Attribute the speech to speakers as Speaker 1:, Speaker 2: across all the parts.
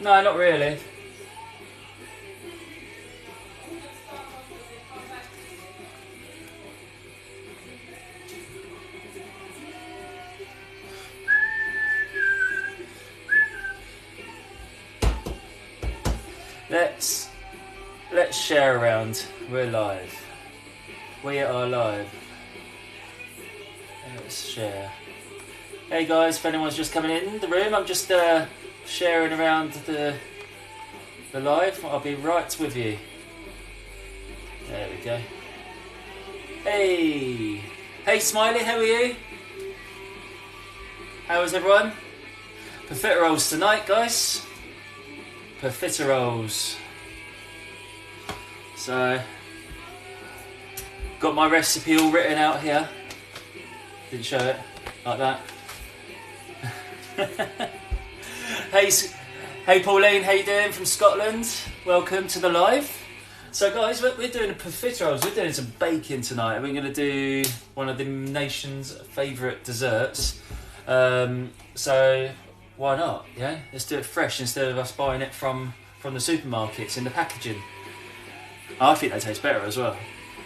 Speaker 1: No, not really. Let's share around. We're live. We are live. Let's share. Hey guys, if anyone's just coming in the room, I'm just sharing around the live. I'll be right with you. There we go. Hey Smiley, how are you? How is everyone? Profiteroles tonight, guys. Profiteroles. So, got my recipe all written out here. Didn't show it like that. Hey Pauline, how you doing from Scotland? Welcome to the live. So guys, we're doing a profiteroles. We're doing some baking tonight. We're going to do one of the nation's favourite desserts. So why not? Yeah, let's do it fresh instead of us buying it from the supermarkets in the packaging. I think they taste better as well.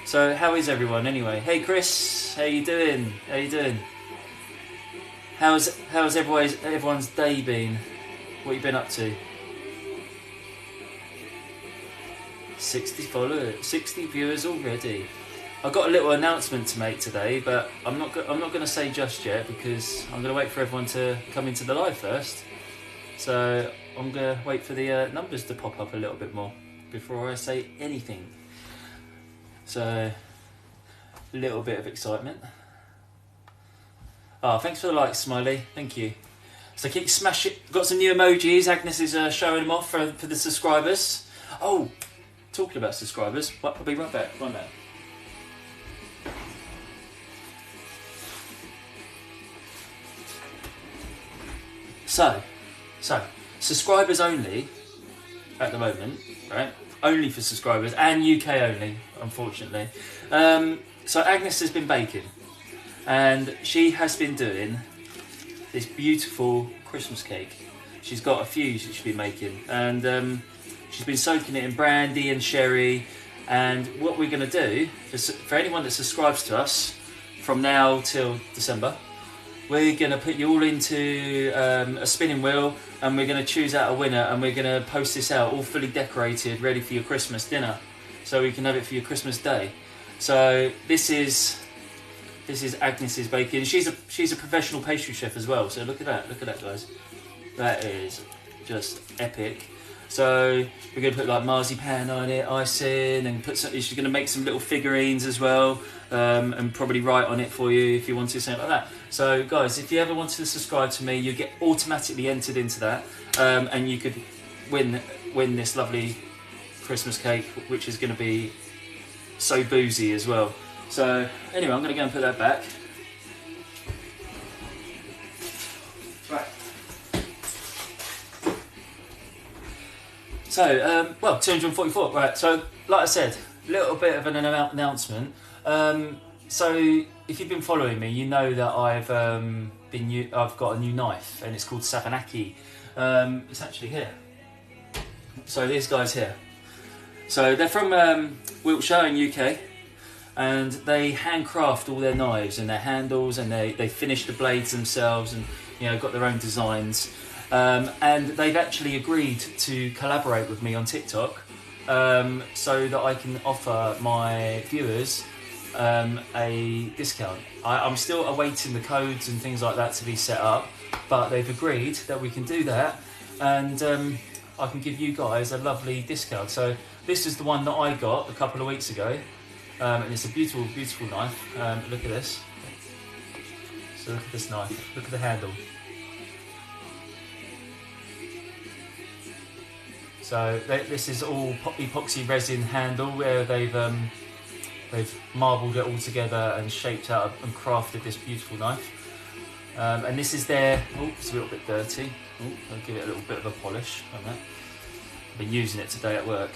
Speaker 1: So how is everyone anyway? Hey Chris, how you doing? How you doing? How's everyone's day been? What you been up to? 60 viewers already. I've got a little announcement to make today, but I'm not going to say just yet because I'm going to wait for everyone to come into the live first. So I'm going to wait for the numbers to pop up a little bit more before I say anything. So a little bit of excitement. Oh, thanks for the likes, Smiley. Thank you. So keep smashing. Got some new emojis. Agnes is showing them off for the subscribers. Oh, talking about subscribers. I'll be right back. Right back. So, subscribers only at the moment, right? Only for subscribers and UK only, unfortunately. So Agnes has been baking, and she has been doing this beautiful Christmas cake. She's got a few she's been making, and she's been soaking it in brandy and sherry. And what we're going to do, for anyone that subscribes to us from now till December, we're going to put you all into a spinning wheel, and we're going to choose out a winner, and we're going to post this out all fully decorated, ready for your Christmas dinner, so you can have it for your Christmas day. So this is Agnes's baking. She's a professional pastry chef as well. So look at that, guys. That is just epic. So we're going to put like marzipan on it, icing, and she's going to make some little figurines as well, and probably write on it for you if you want to, something like that. So guys, if you ever wanted to subscribe to me, you get automatically entered into that, and you could win this lovely Christmas cake, which is going to be so boozy as well. So anyway, I'm going to go and put that back. Right. So, 244. Right. So, like I said, a little bit of an announcement. So, if you've been following me, you know that I've got a new knife, and it's called Savanaki. It's actually here. So these guys here. So they're from Wiltshire in UK, and they handcraft all their knives and their handles, and they finish the blades themselves, and got their own designs. And they've actually agreed to collaborate with me on TikTok, so that I can offer my viewers a discount. I'm still awaiting the codes and things like that to be set up, but they've agreed that we can do that, and I can give you guys a lovely discount. So this is the one that I got a couple of weeks ago, and it's a beautiful, beautiful knife. Look at this. So look at this knife. Look at the handle. So this is all epoxy resin handle, where they've marbled it all together and shaped out and crafted this beautiful knife. And this is their. Oh, it's a little bit dirty. Oh, I'll give it a little bit of a polish on that. I've been using it today at work.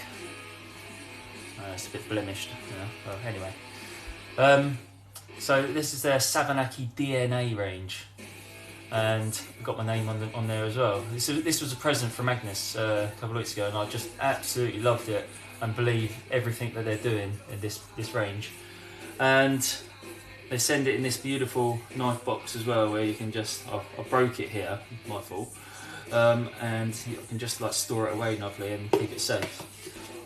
Speaker 1: It's a bit blemished. Well, anyway. So this is their Savanaki DNA range. and got my name on there as well. This was a present from Agnes a couple of weeks ago, and I just absolutely loved it and believe everything that they're doing in this range. And they send it in this beautiful knife box as well, where you can just, I broke it here, my fault, and you can just like store it away lovely and keep it safe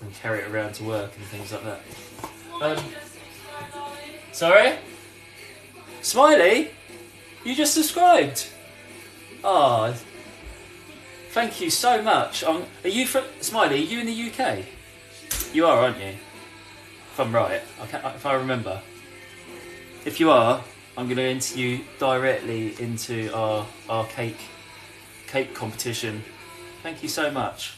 Speaker 1: and carry it around to work and things like that. Sorry? Smiley? You just subscribed? Oh, thank you so much. Are you from, Smiley, are you in the UK? You are, aren't you? If I'm right, if I remember. If you are, I'm going to enter you directly into our cake competition. Thank you so much.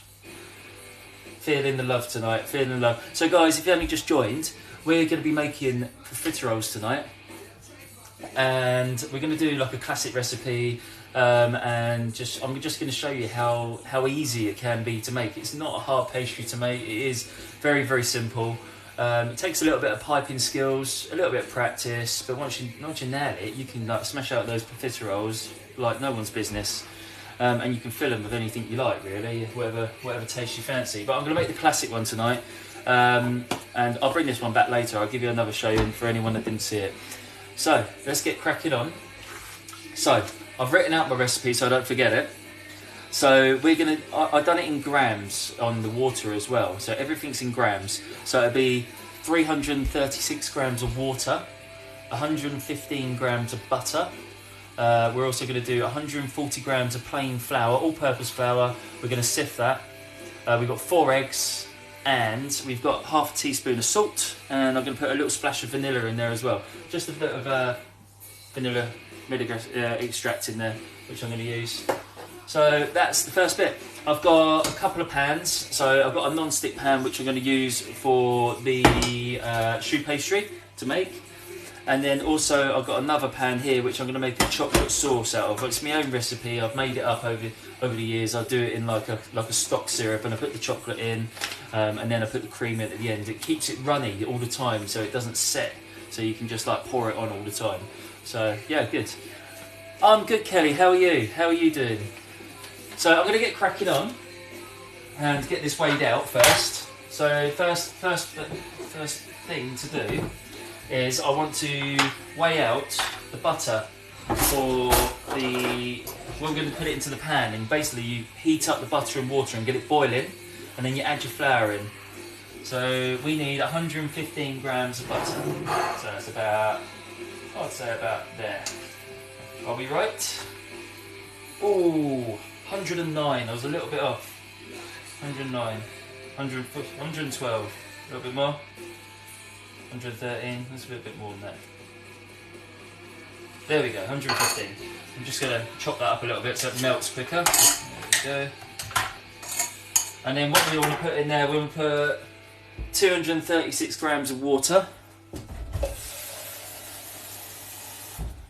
Speaker 1: Feeling the love tonight, feeling the love. So guys, if you only just joined, we're going to be making profiteroles tonight. And we're going to do like a classic recipe, and I'm just going to show you how easy it can be to make. It's not a hard pastry to make. It is very, very simple. It takes a little bit of piping skills, a little bit of practice, but once you nail it, you can like smash out those profiteroles like no one's business, and you can fill them with anything you like, really, whatever taste you fancy. But I'm going to make the classic one tonight, and I'll bring this one back later. I'll give you another showing for anyone that didn't see it. So let's get cracking on. So I've written out my recipe so I don't forget it. So I've done it in grams on the water as well. So everything's in grams. So it'll be 336 grams of water, 115 grams of butter. We're also going to do 140 grams of plain flour, all-purpose flour. We're going to sift that. We've got 4 eggs, and we've got half a teaspoon of salt, and I'm going to put a little splash of vanilla in there as well. Just a bit of vanilla extract in there, which I'm going to use. So that's the first bit. I've got a couple of pans. So I've got a non-stick pan which I'm going to use for the choux pastry to make. And then also I've got another pan here which I'm going to make a chocolate sauce out of. It's my own recipe. I've made it up over the years. I do it in like a stock syrup, and I put the chocolate in, and then I put the cream in at the end. It keeps it runny all the time so it doesn't set. So you can just like pour it on all the time. So yeah, good. I'm good, Kelly. How are you? How are you doing? So I'm going to get cracking on and get this weighed out first. So first thing to do is I want to weigh out the butter for the. We're going to put it into the pan, and basically you heat up the butter and water and get it boiling, and then you add your flour in. So we need 115 grams of butter. So that's about, I'd say about there. Are we right? Ooh. 109, I was a little bit off. 109, 112, a little bit more. 113, that's a bit more than that. There we go, 115. I'm just going to chop that up a little bit so it melts quicker. There we go. And then what we want to put in there, we want to put 236 grams of water.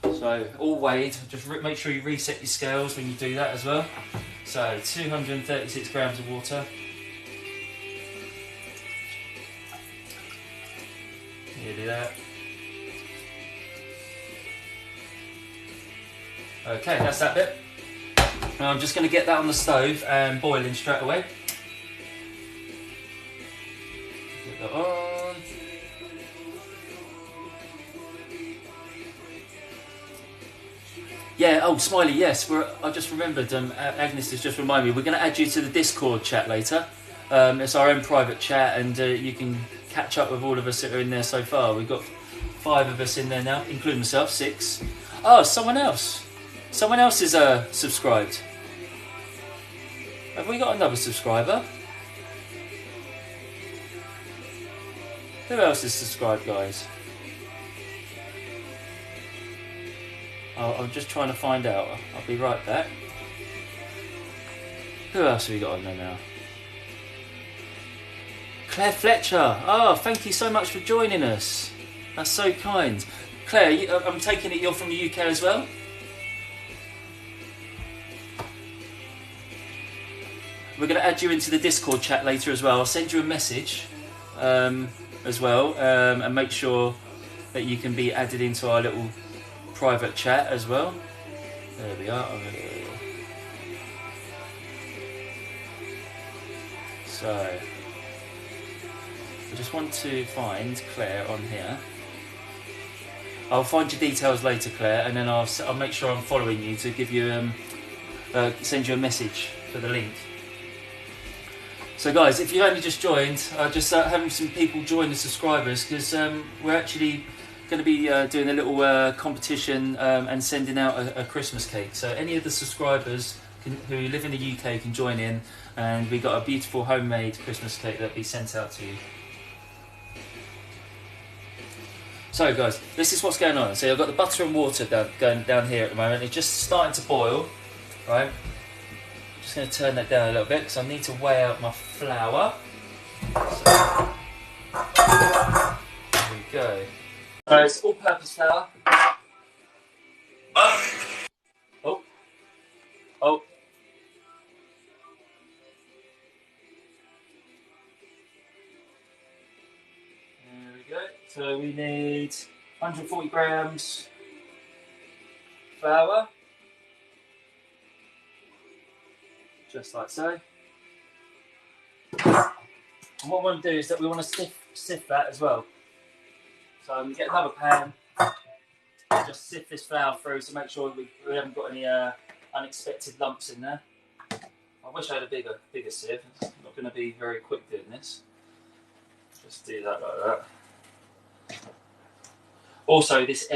Speaker 1: So all weighed, just make sure you reset your scales when you do that as well. So 236 grams of water. Nearly that. Okay, that's that bit. Now I'm just going to get that on the stove and boiling straight away. Get that on. Yeah, oh, Smiley, yes, I just remembered, Agnes has just reminded me, we're going to add you to the Discord chat later. It's our own private chat, and you can catch up with all of us that are in there so far. We've got 5 of us in there now, including myself, 6. Oh, someone else. Someone else is subscribed. Have we got another subscriber? Who else is subscribed, guys? I'm just trying to find out. I'll be right back. Who else have we got on there now? Claire Fletcher. Oh, thank you so much for joining us. That's so kind. Claire, I'm taking it you're from the UK as well? We're going to add you into the Discord chat later as well. I'll send you a message as well, and make sure that you can be added into our little private chat as well. There we are. So, I just want to find Claire on here. I'll find your details later, Claire, and then I'll make sure I'm following you to give you send you a message for the link. So guys, if you've only just joined, just having some people join the subscribers, because we're actually going to be doing a little competition and sending out a Christmas cake. So any of the subscribers who live in the UK can join in, and we got a beautiful homemade Christmas cake that'll be sent out to you. So guys, this is what's going on. So I've got the butter and water going down here at the moment. It's just starting to boil, right? Just going to turn that down a little bit because I need to weigh out my flour. So, there we go. So it's all-purpose flour. Oh. There we go. So we need 140 grams flour. Just like so. And what we want to do is that we want to sift that as well. So I'm going to get another pan, just sift this flour through to make sure we haven't got any unexpected lumps in there. I wish I had a bigger sieve. It's not going to be very quick doing this. Just do that like that. Also, this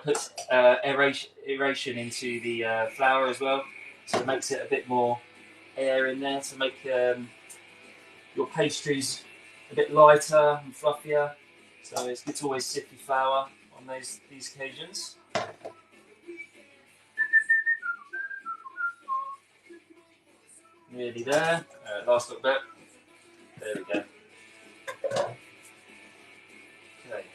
Speaker 1: puts aeration into the flour as well, so it makes it a bit more air in there to make your pastries a bit lighter and fluffier. So it's good to always sift your flour on these occasions. Nearly there. Last little bit. There we go. Okay.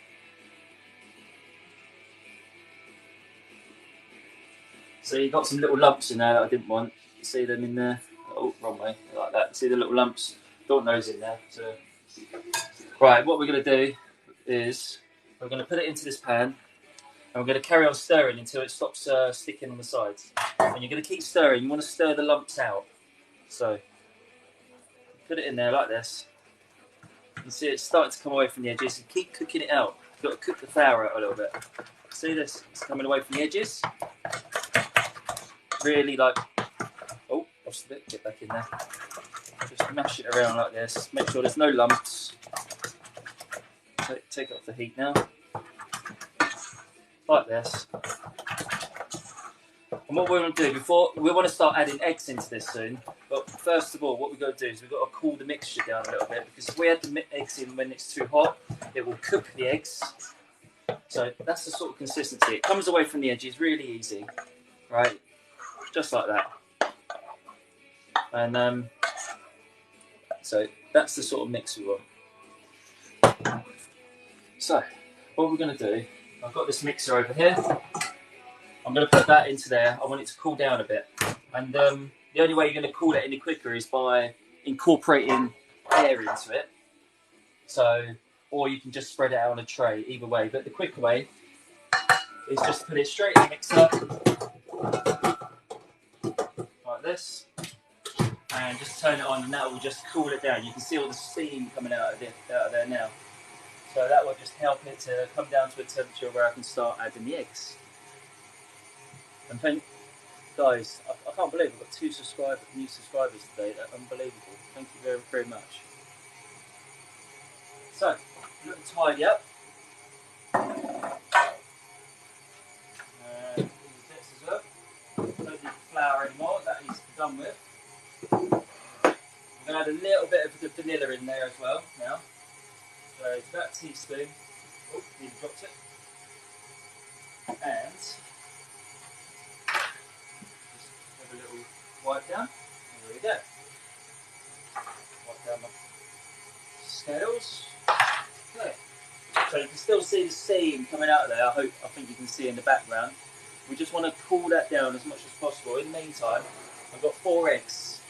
Speaker 1: So you got some little lumps in there that I didn't want. You see them in there? Oh, wrong way. Like that. See the little lumps? Don't want those in there. So, right, what we're going to do is we're going to put it into this pan, and we're going to carry on stirring until it stops sticking on the sides. And you're going to keep stirring. You want to stir the lumps out. So put it in there like this. You see it's starting to come away from the edges. And keep cooking it out. You've got to cook the flour out a little bit. See this? It's coming away from the edges. Really like. Oh, lost a bit. Get back in there. Just mash it around like this. Make sure there's no lumps. Take off the heat now. Like this. And what we're going to do we want to start adding eggs into this soon. But first of all, what we've got to do is we've got to cool the mixture down a little bit, because if we add the eggs in when it's too hot, it will cook the eggs. So that's the sort of consistency. It comes away from the edges really easy, right? Just like that. And so that's the sort of mix we want. So what we're going to do, I've got this mixer over here. I'm going to put that into there. I want it to cool down a bit. And the only way you're going to cool it any quicker is by incorporating air into it. So, or you can just spread it out on a tray, either way. But the quicker way is just put it straight in the mixer, like this, and just turn it on, and that will just cool it down. You can see all the steam coming out of there now. So that will just help it to come down to a temperature where I can start adding the eggs. And thank, guys, I can't believe I've got 2 new subscribers today. That's unbelievable. Thank you very, very much. So, a little tidy up. These bits as well. Don't need the flour anymore. That is done with. I'm going to add a little bit of the vanilla in there as well now. So it's about a teaspoon. Oh, nearly dropped it. And just have a little wipe down. There we go. Wipe down my scales. Okay. So you can still see the steam coming out of there. I think you can see in the background. We just want to cool that down as much as possible. In the meantime, I've got 4 eggs.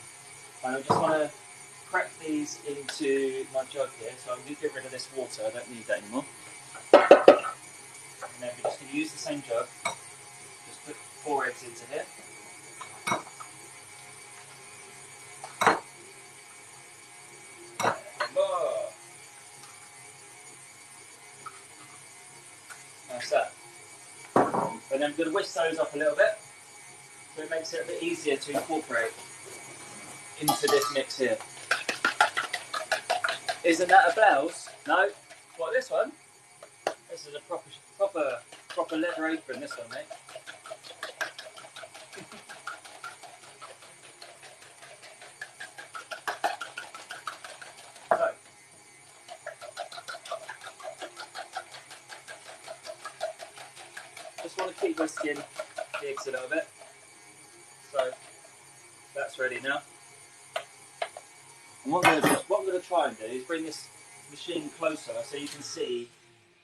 Speaker 1: And I just want to crack these into my jug here. So I'm going to get rid of this water. I don't need that anymore. And then we're just going to use the same jug. Just put 4 eggs into here. That's that. And then I'm going to whisk those up a little bit, so it makes it a bit easier to incorporate into this mix here. Isn't that a blouse? No. What, this one? This is a proper leather apron, this one, mate. So, just want to keep whisking the eggs a little bit. So, that's ready now. And what I'm going to try and do is bring this machine closer so you can see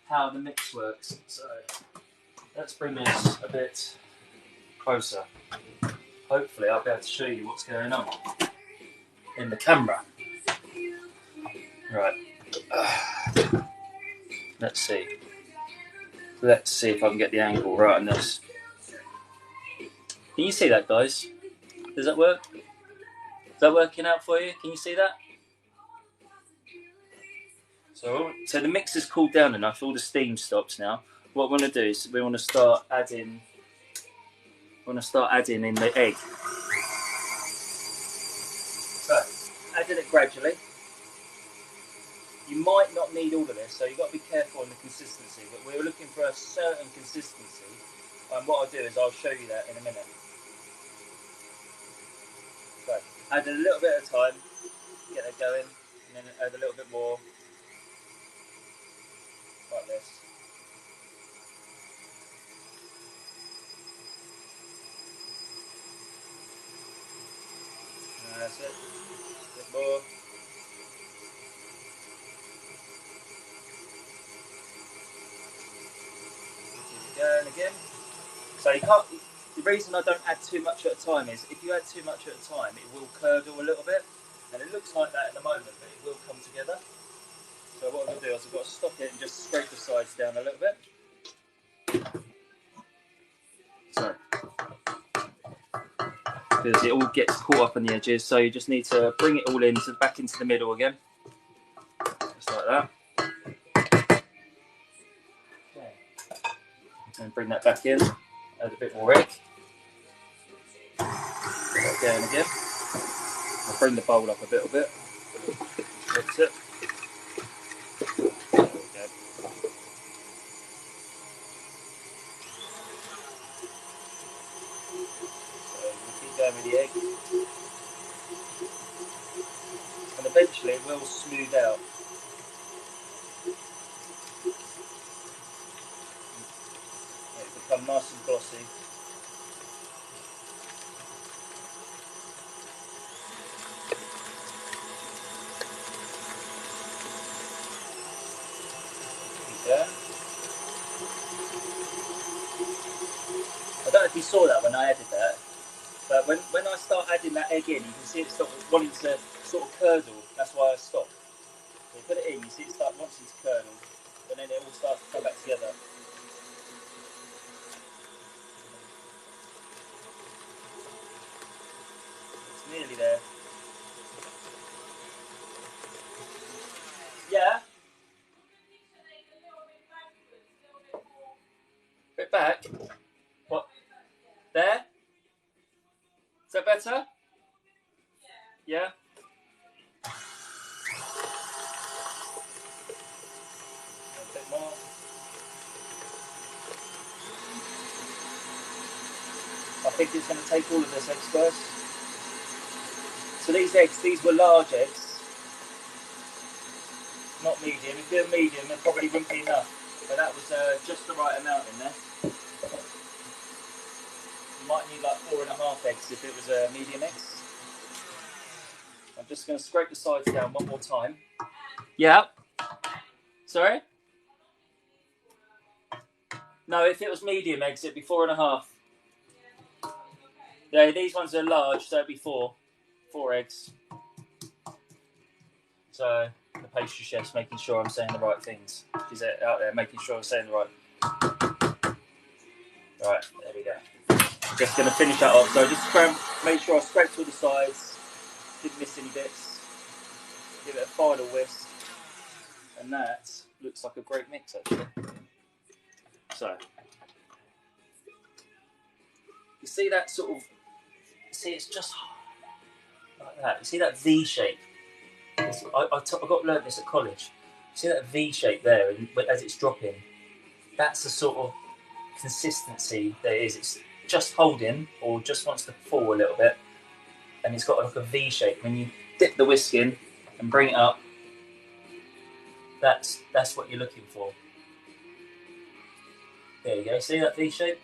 Speaker 1: how the mix works. So, let's bring this a bit closer. Hopefully I'll be able to show you what's going on in the camera. Right. Let's see. Let's see if I can get the angle right on this. Can you see that, guys? Does that work? Is that working out for you? Can you see that? So the mix has cooled down enough, all the steam stops now. What we're going to do is we want to start adding in the egg. So, adding it gradually. You might not need all of this, so you've got to be careful on the consistency, but we're looking for a certain consistency. And what I'll do is I'll show you that in a minute. So, add a little bit at a time, get it going, and then add a little bit more, like this. That's it. A bit more. Going again. So you can't. The reason I don't add too much at a time is if you add too much at a time, it will curdle a little bit, and it looks like that at the moment, but it will come together. So what I'm going to do is I've got to stop it and just scrape the sides down a little bit. So, because it all gets caught up on the edges, so you just need to bring it all back into the middle again, just like that. Okay. And bring that back in. Add a bit more egg. Going again. I'll bring the bowl up a little bit. That's it. There we go. So we'll keep going with the egg. And eventually it will smooth out. It'll become nice and glossy. Yeah. I don't know if you saw that when I added that, but when I start adding that egg in, you can see it start wanting to sort of curdle. That's why I stopped. So you put it in, you see it start wanting to curdle, and then it all starts to come back together. It's nearly there. Yeah. Bit back. What? There? Is that better? Yeah. A bit more. I think it's going to take all of this eggs first. So these eggs, these were large eggs, not medium. If they're medium, they probably wouldn't be enough. But that was just the right amount in there. You might need like 4.5 eggs if it was a medium eggs. I'm just going to scrape the sides down one more time. Yeah. Sorry? No, if it was medium eggs, it'd be 4.5. Yeah, these ones are large, so it'd be 4 eggs. So the pastry chef's making sure I'm saying the right things. She's out there making sure I'm saying the right. Right, there we go. Just going to finish that off. So just make sure I scraped all the sides, didn't miss any bits. Give it a final whisk, and that looks like a great mix actually. So you see that sort of, it's just like that. You see that V shape? I got learnt this at college. You see that V shape there, and as it's dropping, that's the sort of consistency there is. It's just holding, or just wants to fall a little bit, and it's got like a V shape. When you dip the whisk in and bring it up, that's what you're looking for. There you go. See that V shape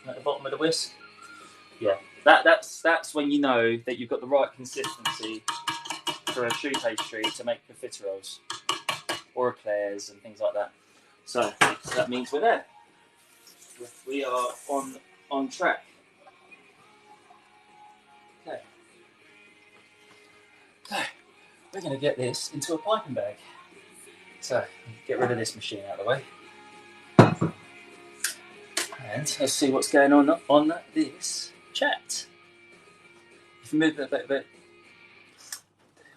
Speaker 1: at the bottom of the whisk? Yeah, that's when you know that you've got the right consistency for a choux pastry to make profiteroles or eclairs and things like that. So that means we're there. We are on track. Okay. So we're going to get this into a piping bag. So get rid of this machine out of the way. And let's see what's going on this chat. If you move it a bit.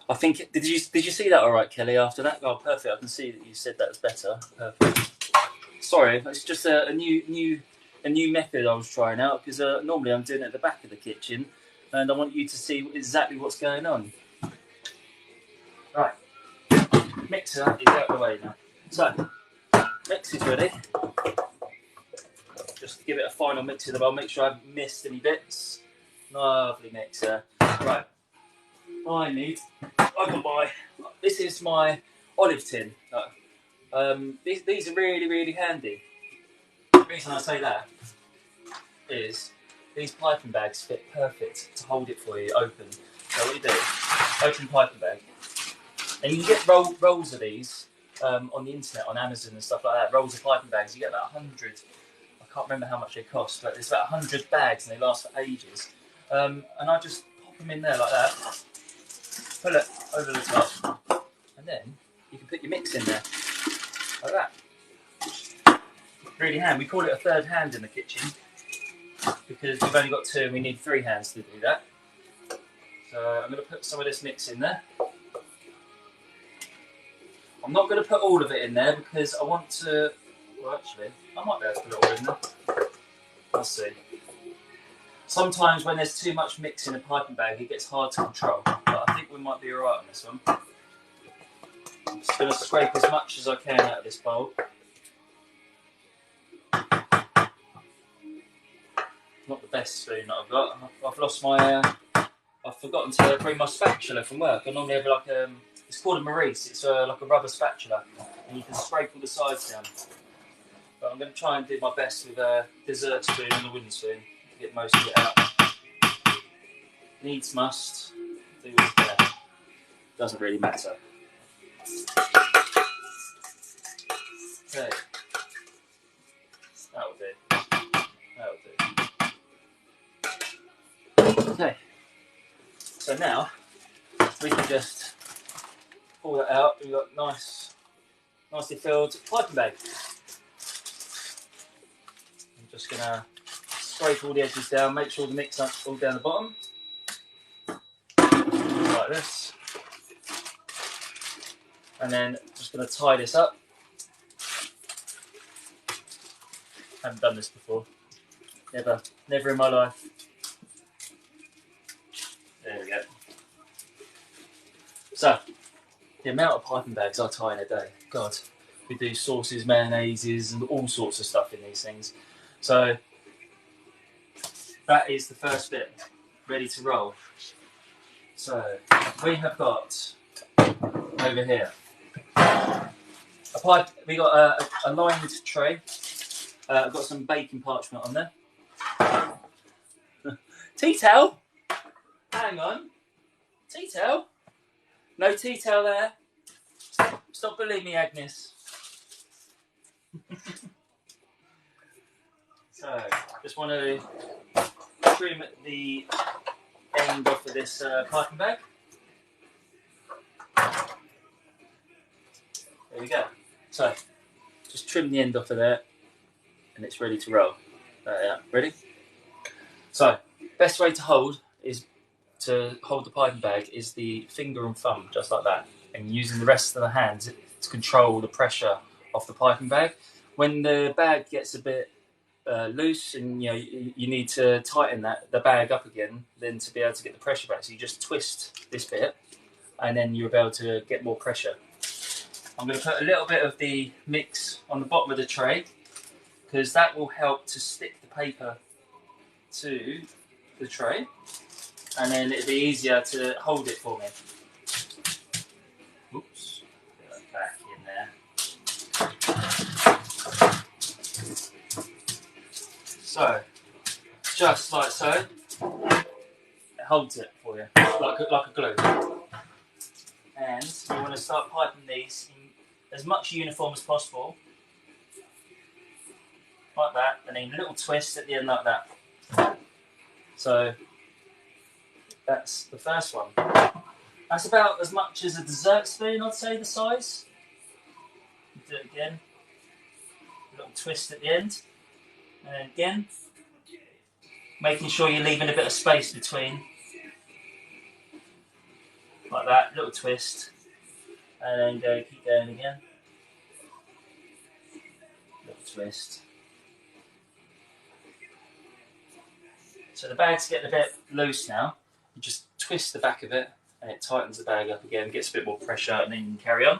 Speaker 1: I think, did you see that all right, Kelly, after that? Oh, perfect. I can see that you said that was better. Perfect. Sorry, it's just a new method I was trying out, because normally I'm doing it at the back of the kitchen, and I want you to see exactly what's going on. Right. Mixer is out of the way now. So, mix is ready. Just give it a final mix in the bowl, make sure I haven't missed any bits. Lovely mixer. Right. This is my olive tin. These are really, really handy. The reason I say that is these piping bags fit perfect to hold it for you open. So what you do, open piping bag, and you can get rolls of these on the internet, on Amazon and stuff like that. Rolls of piping bags. You get about 100. I can't remember how much they cost, but there's about 100 bags and they last for ages. And I just pop them in there like that, pull it over the top, and then you can put your mix in there like that. Really handy. We call it a third hand in the kitchen because we've only got 2 and we need 3 hands to do that. So I'm going to put some of this mix in there. I'm not going to put all of it in there because I want to. Well, actually, I might be able to put it all in there. Let's see. Sometimes when there's too much mix in a piping bag, it gets hard to control. But I think we might be alright on this one. I'm just going to scrape as much as I can out of this bowl. Not the best spoon that I've got. I've lost my. I've forgotten to bring my spatula from work. I normally have like it's called a Maurice. It's like a rubber spatula, and you can scrape all the sides down. But I'm going to try and do my best with a dessert spoon and a wooden spoon to get most of it out. Needs must. Do it there. Doesn't really matter. Okay. That'll do. That'll do. Okay. So now we can just pull that out. We've got nicely filled piping bag. I'm just going to scrape all the edges down, make sure the mix up's all down the bottom. Like this. And then just going to tie this up. Haven't done this before. Never in my life. There we go. So, the amount of piping bags I tie in a day. God, we do sauces, mayonnaises, and all sorts of stuff in these things. So, that is the first bit, ready to roll. So, we have got over here we got a lined tray. I've got some baking parchment on there. Tea towel? Hang on. Tea towel? No tea towel there. Stop bullying me, Agnes. So, just want to trim the end off of this piping bag. There we go. So, just trim the end off of there, and it's ready to roll. Yeah, ready? So, best way to hold the piping bag is the finger and thumb, just like that, and using the rest of the hand to control the pressure of the piping bag. when the bag gets a bit loose and you need to tighten the bag up again, then to be able to get the pressure back, so you just twist this bit and then you'll be able to get more pressure. I'm going to put a little bit of the mix on the bottom of the tray because that will help to stick the paper to the tray, and then it'll be easier to hold it for me. Oops, get that back in there. So, just like so, it holds it for you, like a glue. And you want to start piping these in as much uniform as possible, like that, and then a little twist at the end like that. So that's the first one. That's about as much as a dessert spoon, I'd say, the size. Do it again. A little twist at the end. And then again. Making sure you're leaving a bit of space between. Like that, little twist. And then keep going again. Little twist. So the bag's getting a bit loose now. You just twist the back of it and it tightens the bag up again, gets a bit more pressure, and then you can carry on.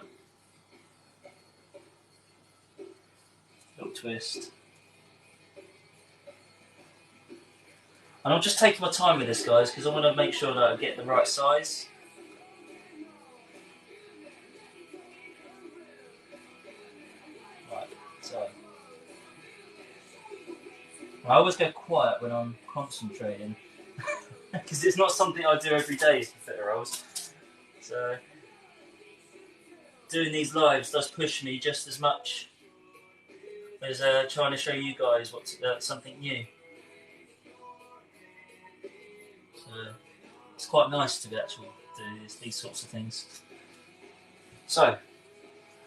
Speaker 1: Little twist. And I'm just taking my time with this, guys, because I want to make sure that I get the right size. Right, so. I always go quiet when I'm concentrating because it's not something I do every day, profiteroles. So doing these lives does push me just as much as trying to show you guys what's something new. So it's quite nice to actually do these sorts of things. So,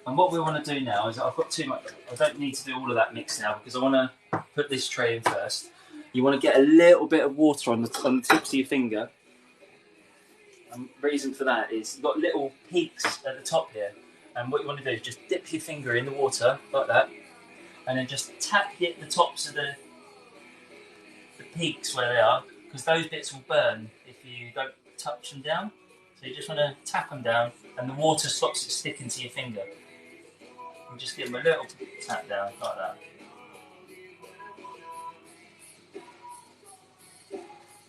Speaker 1: and what we want to do now is, I've got too much, I don't need to do all of that mix now because I want to put this tray in first. You want to get a little bit of water on the tips of your finger. And the reason for that is you've got little peaks at the top here. And what you want to do is just dip your finger in the water like that. And then just tap the tops of the peaks where they are, because those bits will burn if you don't touch them down. So you just want to tap them down and the water stops it sticking to your finger. And just give them a little tap down like that.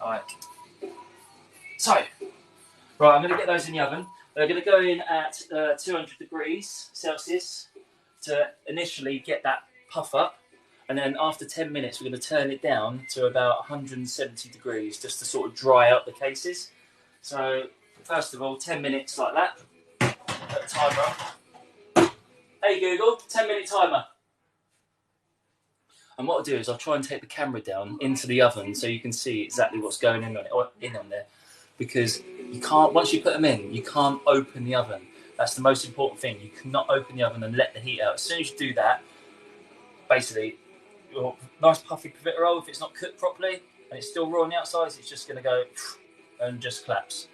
Speaker 1: Alright. So, right, I'm going to get those in the oven. They're going to go in at 200 degrees Celsius to initially get that puff up. And then after 10 minutes, we're going to turn it down to about 170 degrees just to sort of dry out the cases. So, first of all, 10 minutes like that. Put the timer up. Hey Google, 10-minute timer. And what I'll do is I'll try and take the camera down into the oven so you can see exactly what's going in on it, or in on there. Because you can't, once you put them in, you can't open the oven. That's the most important thing. You cannot open the oven and let the heat out. As soon as you do that, basically, your nice puffy profiterole, if it's not cooked properly and it's still raw on the outside, it's just going to go and just collapse.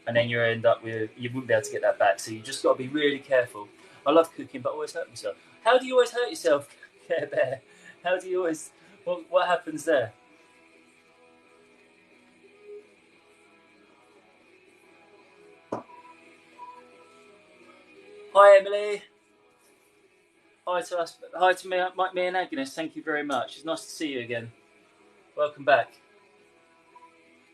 Speaker 1: And then you end up with, you wouldn't be able to get that back. So you just got to be really careful. I love cooking, but I always hurt myself. How do you always hurt yourself, Care Bear? How do you always, what happens there? Hi Emily. Hi to us. Hi to me and Agnes. Thank you very much. It's nice to see you again. Welcome back.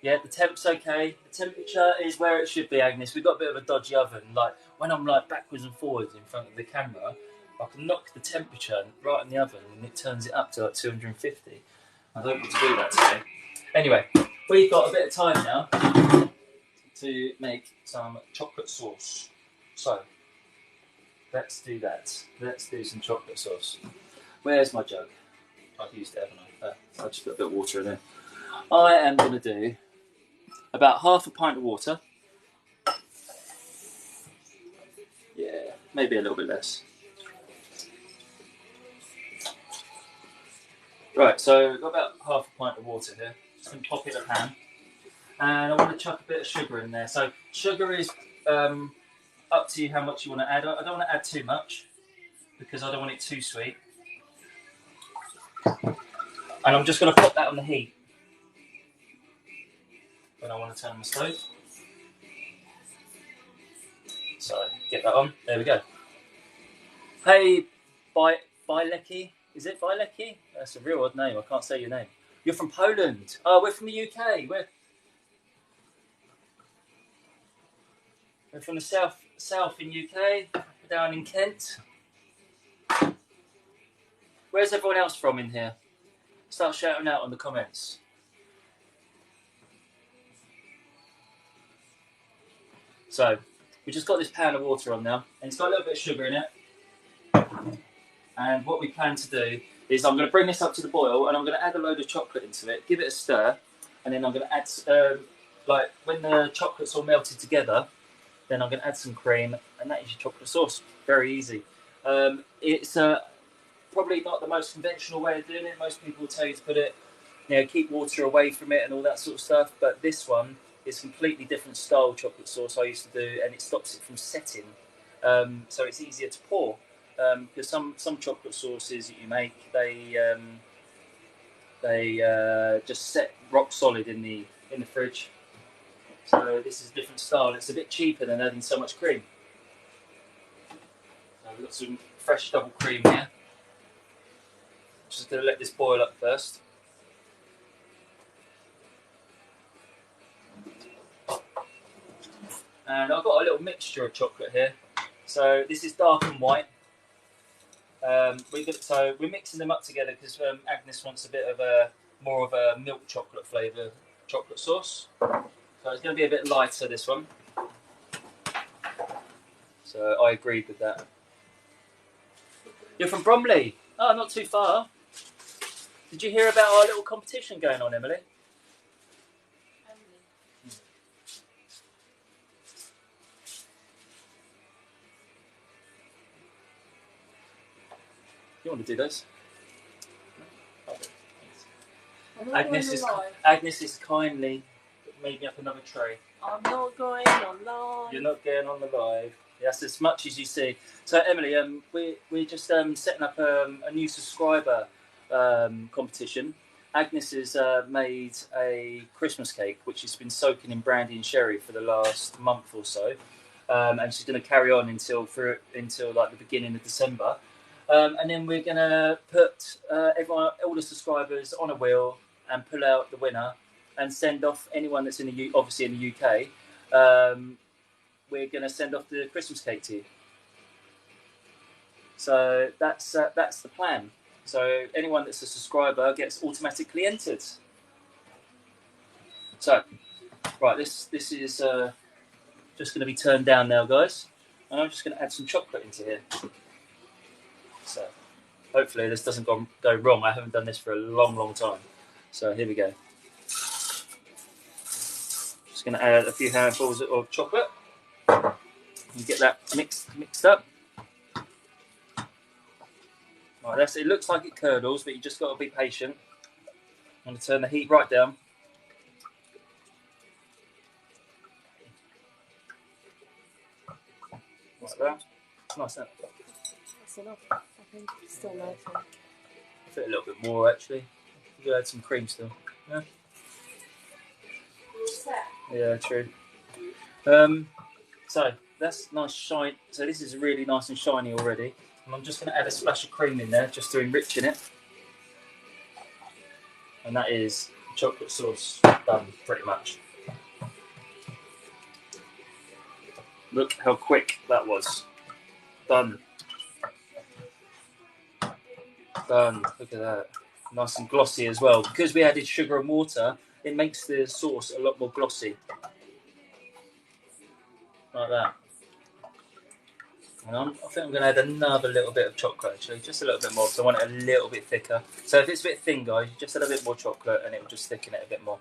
Speaker 1: Yeah, the temp's okay. The temperature is where it should be, Agnes. We've got a bit of a dodgy oven. Like when I'm like backwards and forwards in front of the camera, I can knock the temperature right in the oven and it turns it up to like 250. I don't want to do that today. Anyway, we've got a bit of time now to make some chocolate sauce. So, let's do that. Let's do some chocolate sauce. Where's my jug? I've used it, haven't I? I just put a bit of water in there. I am going to do about half a pint of water. Yeah, maybe a little bit less. Right, so we've got about half a pint of water here. Just going to pop it in a pan. And I want to chuck a bit of sugar in there. So sugar is up to you how much you want to add. I don't want to add too much because I don't want it too sweet. And I'm just going to pop that on the heat when I want to turn on the stove. So get that on. There we go. Hey, Bilecki. Is it Bilecki? That's a real odd name. I can't say your name. You're from Poland. Oh, we're from the UK. We're from the south in UK. We're down in Kent. Where's everyone else from in here? Start shouting out on the comments. So, we just got this pan of water on now, and it's got a little bit of sugar in it. And what we plan to do is I'm going to bring this up to the boil, and I'm going to add a load of chocolate into it, give it a stir, and then I'm going to add, like when the chocolate's all melted together, then I'm going to add some cream, and that is your chocolate sauce. Very easy. It's probably not the most conventional way of doing it. Most people will tell you to put it, keep water away from it and all that sort of stuff. But this one is completely different style chocolate sauce I used to do, and it stops it from setting. So it's easier to pour. Because some chocolate sauces that you make, they just set rock solid in the fridge. So this is a different style. It's a bit cheaper than adding so much cream. So we've got some fresh double cream here. Just going to let this boil up first. And I've got a little mixture of chocolate here. So this is dark and white. So we're mixing them up together because Agnes wants a bit of more of a milk chocolate flavour chocolate sauce. So it's going to be a bit lighter, this one. So I agreed with that. You're from Bromley? Oh, not too far. Did you hear about our little competition going on, Emily? You want to do those? Agnes is kindly made me up another tray.
Speaker 2: I'm not going on live.
Speaker 1: You're not going on the live. That's as much as you see. So Emily, we're just setting up a new subscriber competition. Agnes has made a Christmas cake which has been soaking in brandy and sherry for the last month or so, and she's going to carry on until like the beginning of December. And then we're going to put all the subscribers on a wheel and pull out the winner and send off anyone that's obviously in the UK. We're going to send off the Christmas cake to you. So that's the plan. So anyone that's a subscriber gets automatically entered. So, right, this is just going to be turned down now, guys. And I'm just going to add some chocolate into here. So hopefully this doesn't go wrong. I haven't done this for a long time. So here we go. Just going to add a few handfuls of chocolate. And get that mixed up. Right, it looks like it curdles, but you just got to be patient. I'm going to turn the heat right down. Like that. Nice, that.
Speaker 2: That's enough. I think it's still nice.
Speaker 1: I fit a little bit more actually. You could add some cream still. Yeah. Yeah, true. So that's nice shine. So this is really nice and shiny already. And I'm just going to add a splash of cream in there just to enrich in it. And that is chocolate sauce done pretty much. Look how quick that was. Done. Look at that. Nice and glossy as well. Because we added sugar and water, it makes the sauce a lot more glossy. Like that. And I think I'm going to add another little bit of chocolate actually, just a little bit more because I want it a little bit thicker. So if it's a bit thin, guys, you just add a bit more chocolate and it will just thicken it a bit more.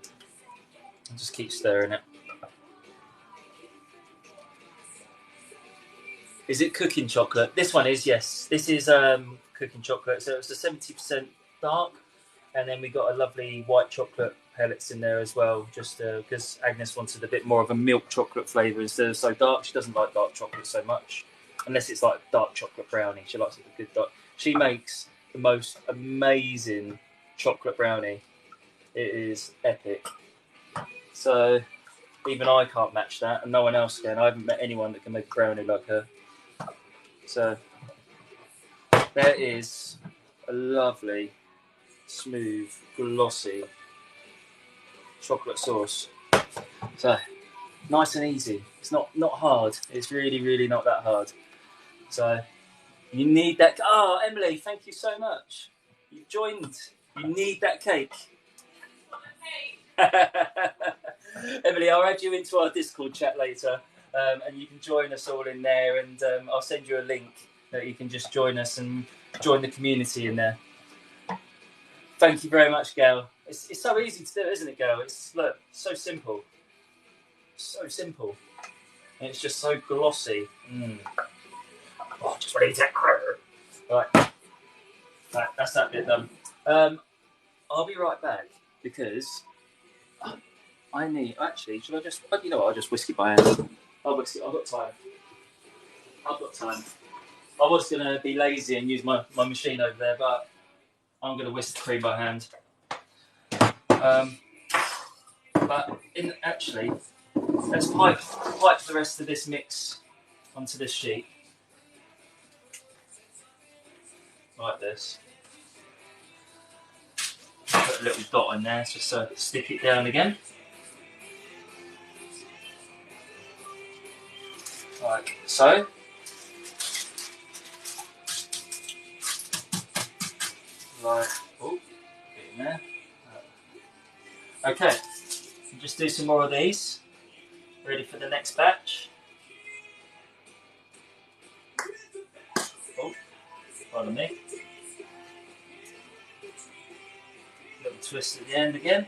Speaker 1: And just keep stirring it. Is it cooking chocolate? This one is, yes. This is cooking chocolate. So it's a 70% dark, and then we got a lovely white chocolate pellets in there as well, just because Agnes wanted a bit more of a milk chocolate flavour instead of so dark. She doesn't like dark chocolate so much, unless it's like dark chocolate brownie. She likes it a good dark. She makes the most amazing chocolate brownie. It is epic. So even I can't match that, and no one else can. I haven't met anyone that can make a brownie like her. So there is a lovely, smooth, glossy chocolate sauce. So nice and easy. It's not hard. It's really not that hard. So you need that. Oh, Emily, thank you so much. You've joined. You need that cake. Emily, I'll add you into our Discord chat later, and you can join us all in there, and I'll send you a link that you can just join us and join the community in there. Thank you very much, Gail. It's so easy to do, isn't it, Gail? It's look, so simple. So simple. And it's just so glossy. Oh, just ready to right, that's that bit done. I'll be right back because I need. Actually, should I just? You know what? I'll just whisk it by hand. I'll whisk it. I've got time. I was gonna be lazy and use my machine over there, but I'm gonna whisk the cream by hand. But actually, let's pipe the rest of this mix onto this sheet like this. Put a little dot in there just to stick it down again. Like so. Like, oh, get in there. Okay, just do some more of these. Ready for the next batch. Oh, pardon me. Little twist at the end again.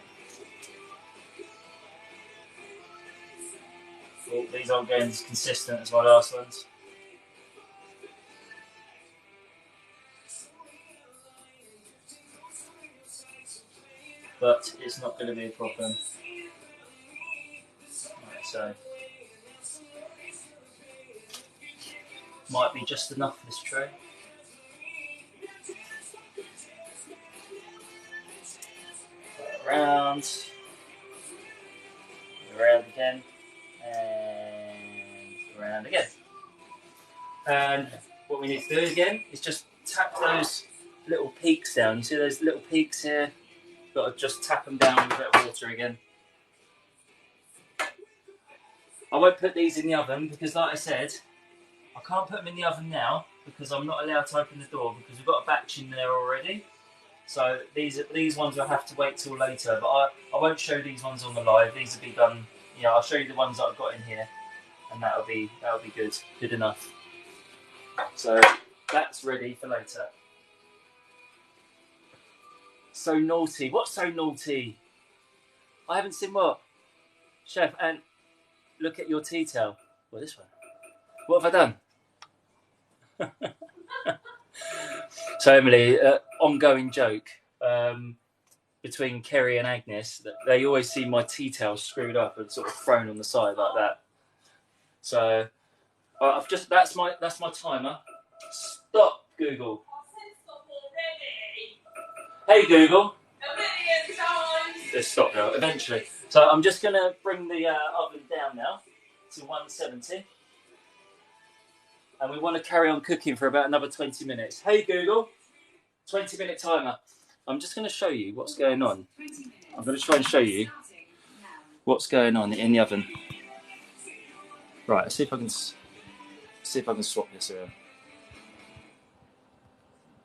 Speaker 1: Oh, these aren't going as consistent as my last ones. But it's not going to be a problem. Right, so might be just enough for this tray. Around again, and around again. And what we need to do again is just tap those little peaks down. You see those little peaks here? Got to just tap them down with a bit of water again. I won't put these in the oven because, like I said, I can't put them in the oven now because I'm not allowed to open the door because we've got a batch in there already. So these ones will have to wait till later. But I won't show these ones on the live. These will be done. Yeah, I'll show you the ones that I've got in here, and that'll be good enough. So that's ready for later. So naughty. What's so naughty? I haven't seen what? Chef, and look at your tea towel. Well, this one. What have I done? So, Emily, ongoing joke between Kerry and Agnes, that they always see my tea towel screwed up and sort of thrown on the side like that. So, I've just that's my timer. Stop, Google. Hey Google. Let's stop now. Eventually. So I'm just going to bring the oven down now to 170. And we want to carry on cooking for about another 20 minutes. Hey Google, 20-minute timer. I'm just going to show you what's going on. I'm going to try and show you what's going on in the oven. Right, let's see if I can swap this around.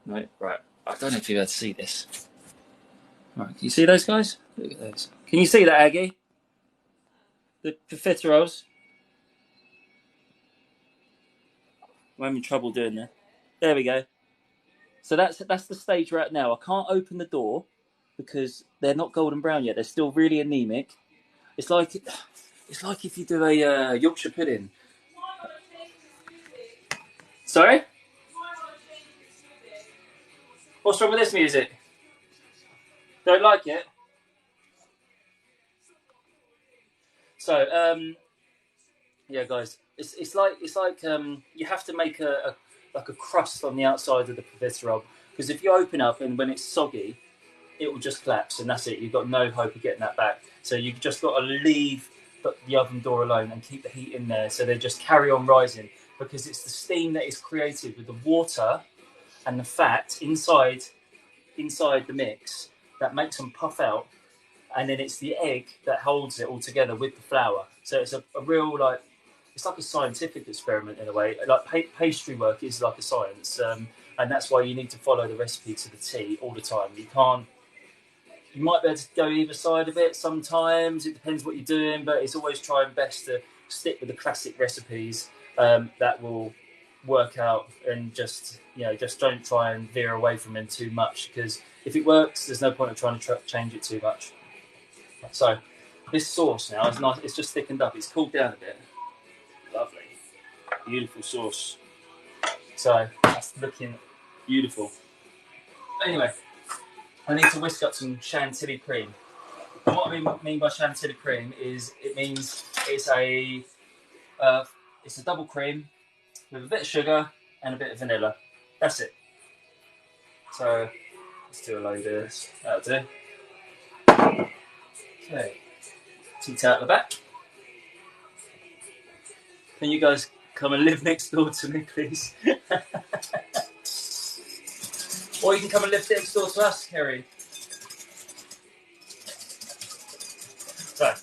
Speaker 1: No, right. I don't know if you're able to see this. Right, can you see those guys? Look at those. Can you see that, Aggie? The profiteroles. I'm having trouble doing that. There we go. So that's the stage we're at now. I can't open the door because they're not golden brown yet. They're still really anemic. It's like if you do a Yorkshire pudding. Sorry? What's wrong with this music? Don't like it? So, yeah, guys, it's like you have to make a crust on the outside of the profiterole Because if you open up and when it's soggy, it will just collapse, and that's it. You've got no hope of getting that back. So you've just got to leave the oven door alone and keep the heat in there, so they just carry on rising, because it's the steam that is created with the water and the fat inside the mix that makes them puff out, and then it's the egg that holds it all together with the flour. So it's a real, like, it's like a scientific experiment in a way. Like pastry work is like a science, and that's why you need to follow the recipe to the T all the time. You might be able to go either side of it sometimes. It depends what you're doing, but it's always trying best to stick with the classic recipes that will work out, and just don't try and veer away from them too much, because if it works, there's no point of trying to change it too much. So this sauce now is nice. It's just thickened up. It's cooled down a bit. Lovely, beautiful sauce. So that's looking beautiful. Anyway, I need to whisk up some chantilly cream. And what I mean by chantilly cream is it means it's a double cream with a bit of sugar and a bit of vanilla. That's it. So let's do a load of this. That'll do. Okay. Teat out the back. Can you guys come and live next door to me, please? Or you can come and live next door to us, Kerry. So,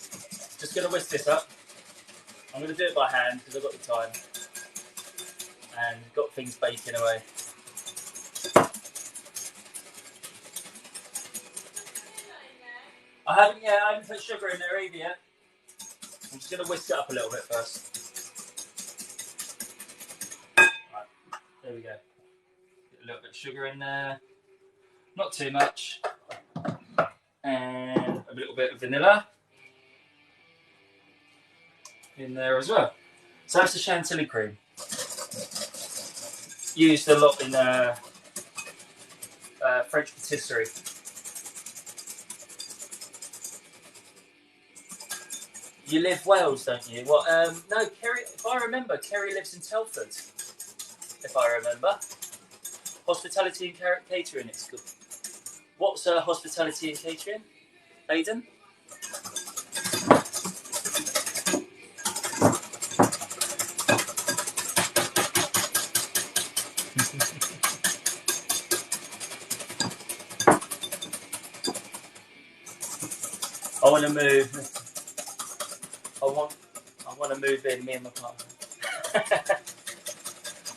Speaker 1: just going to whisk this up. I'm going to do it by hand because I've got the time and got things baking away. I haven't put sugar in there either yet. I'm just going to whisk it up a little bit first. Right, there we go. Get a little bit of sugar in there. Not too much. And a little bit of vanilla in there as well. So that's the chantilly cream. Used a lot in French patisserie. You live Wales, don't you? Well, no, Kerry. If I remember, Kerry lives in Telford. If I remember, hospitality and catering. It's good. What's hospitality and catering, Aidan? I want to move. I want to move in, me and my partner.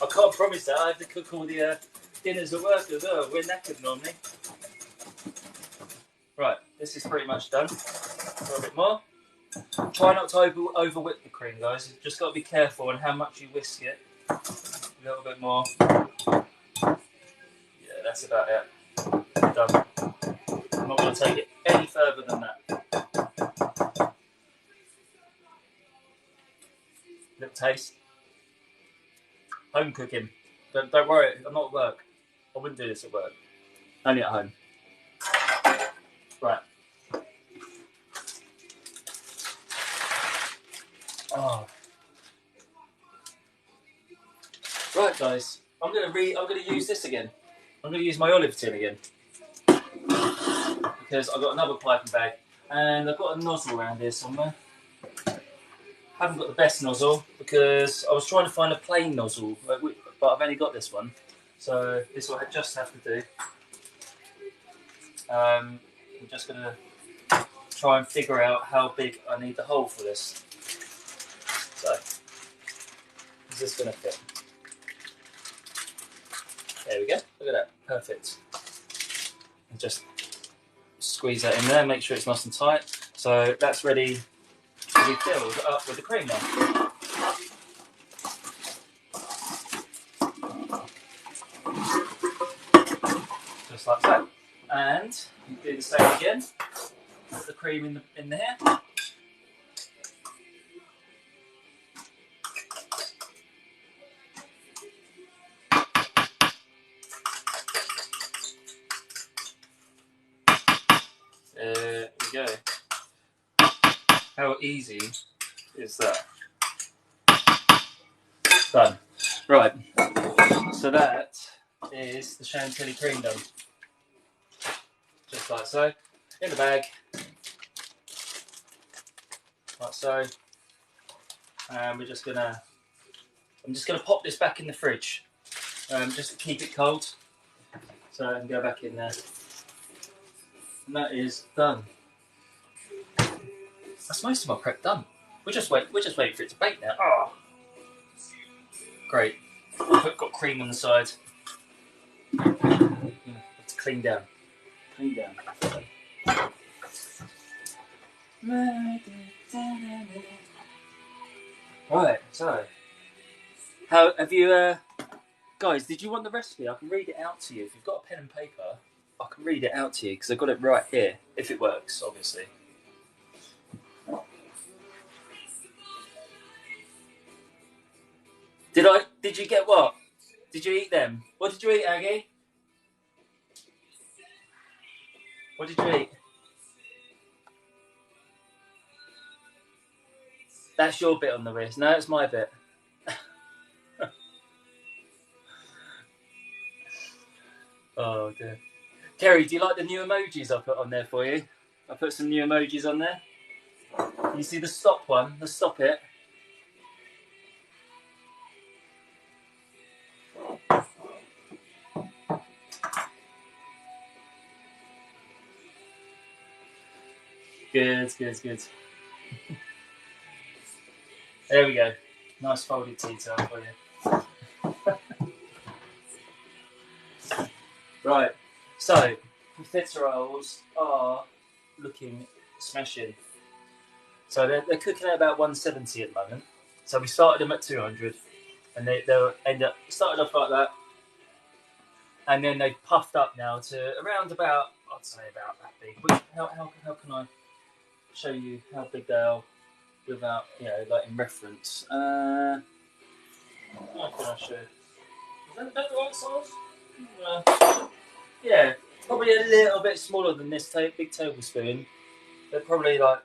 Speaker 1: I can't promise that. I have to cook all the dinners at work as well. We're knackered normally. Right, this is pretty much done. For a bit more. Try not to over whip the cream, guys. You've just got to be careful on how much you whisk it. A little bit more. Yeah, that's about it. Done. I'm not going to take it any further than that. Little taste. Home cooking. Don't worry, I'm not at work. I wouldn't do this at work. Only at home. Right. Oh. Right, guys. I'm gonna use this again. I'm gonna use my olive tin again because I've got another piping bag and I've got a nozzle around here somewhere. I haven't got the best nozzle because I was trying to find a plain nozzle, but I've only got this one, so this will just have to do. I'm just going to try and figure out how big I need the hole for this. So, is this going to fit? There we go. Look at that. Perfect. And just squeeze that in there, make sure it's nice and tight. So that's ready to be filled up with the cream now. Just like so. And you do the same again. Put the cream in there. There we go. How easy is that? Done. Right. So that is the chantilly cream done. Just like so. In the bag. Like so. And I'm just gonna pop this back in the fridge. Just to keep it cold. So I can go back in there. And that is done. That's most of my prep done. We're just waiting for it to bake now. Oh. Great. I've got cream on the side. It's clean down. Clean down. Right, so how have you guys, did you want the recipe? I can read it out to you. If you've got a pen and paper, I can read it out to you because I've got it right here. If it works, obviously. Did you get what? Did you eat them? What did you eat, Aggie? What did you eat? That's your bit on the wrist. No, it's my bit. Oh dear. Kerry, do you like the new emojis I put on there for you? I put some new emojis on there. You see the stop one? The stop it. Good. There we go. Nice folded tea towel for you. Right. So, profiteroles are looking smashing. So they're cooking at about 170 at the moment. So we started them at 200, and they'll end up started off like that, and then they puffed up now to around about, I'd say about that big. How can I show you how big they are without, like in reference? How can I show? Is that the right size? Yeah, probably a little bit smaller than this big tablespoon. They're probably like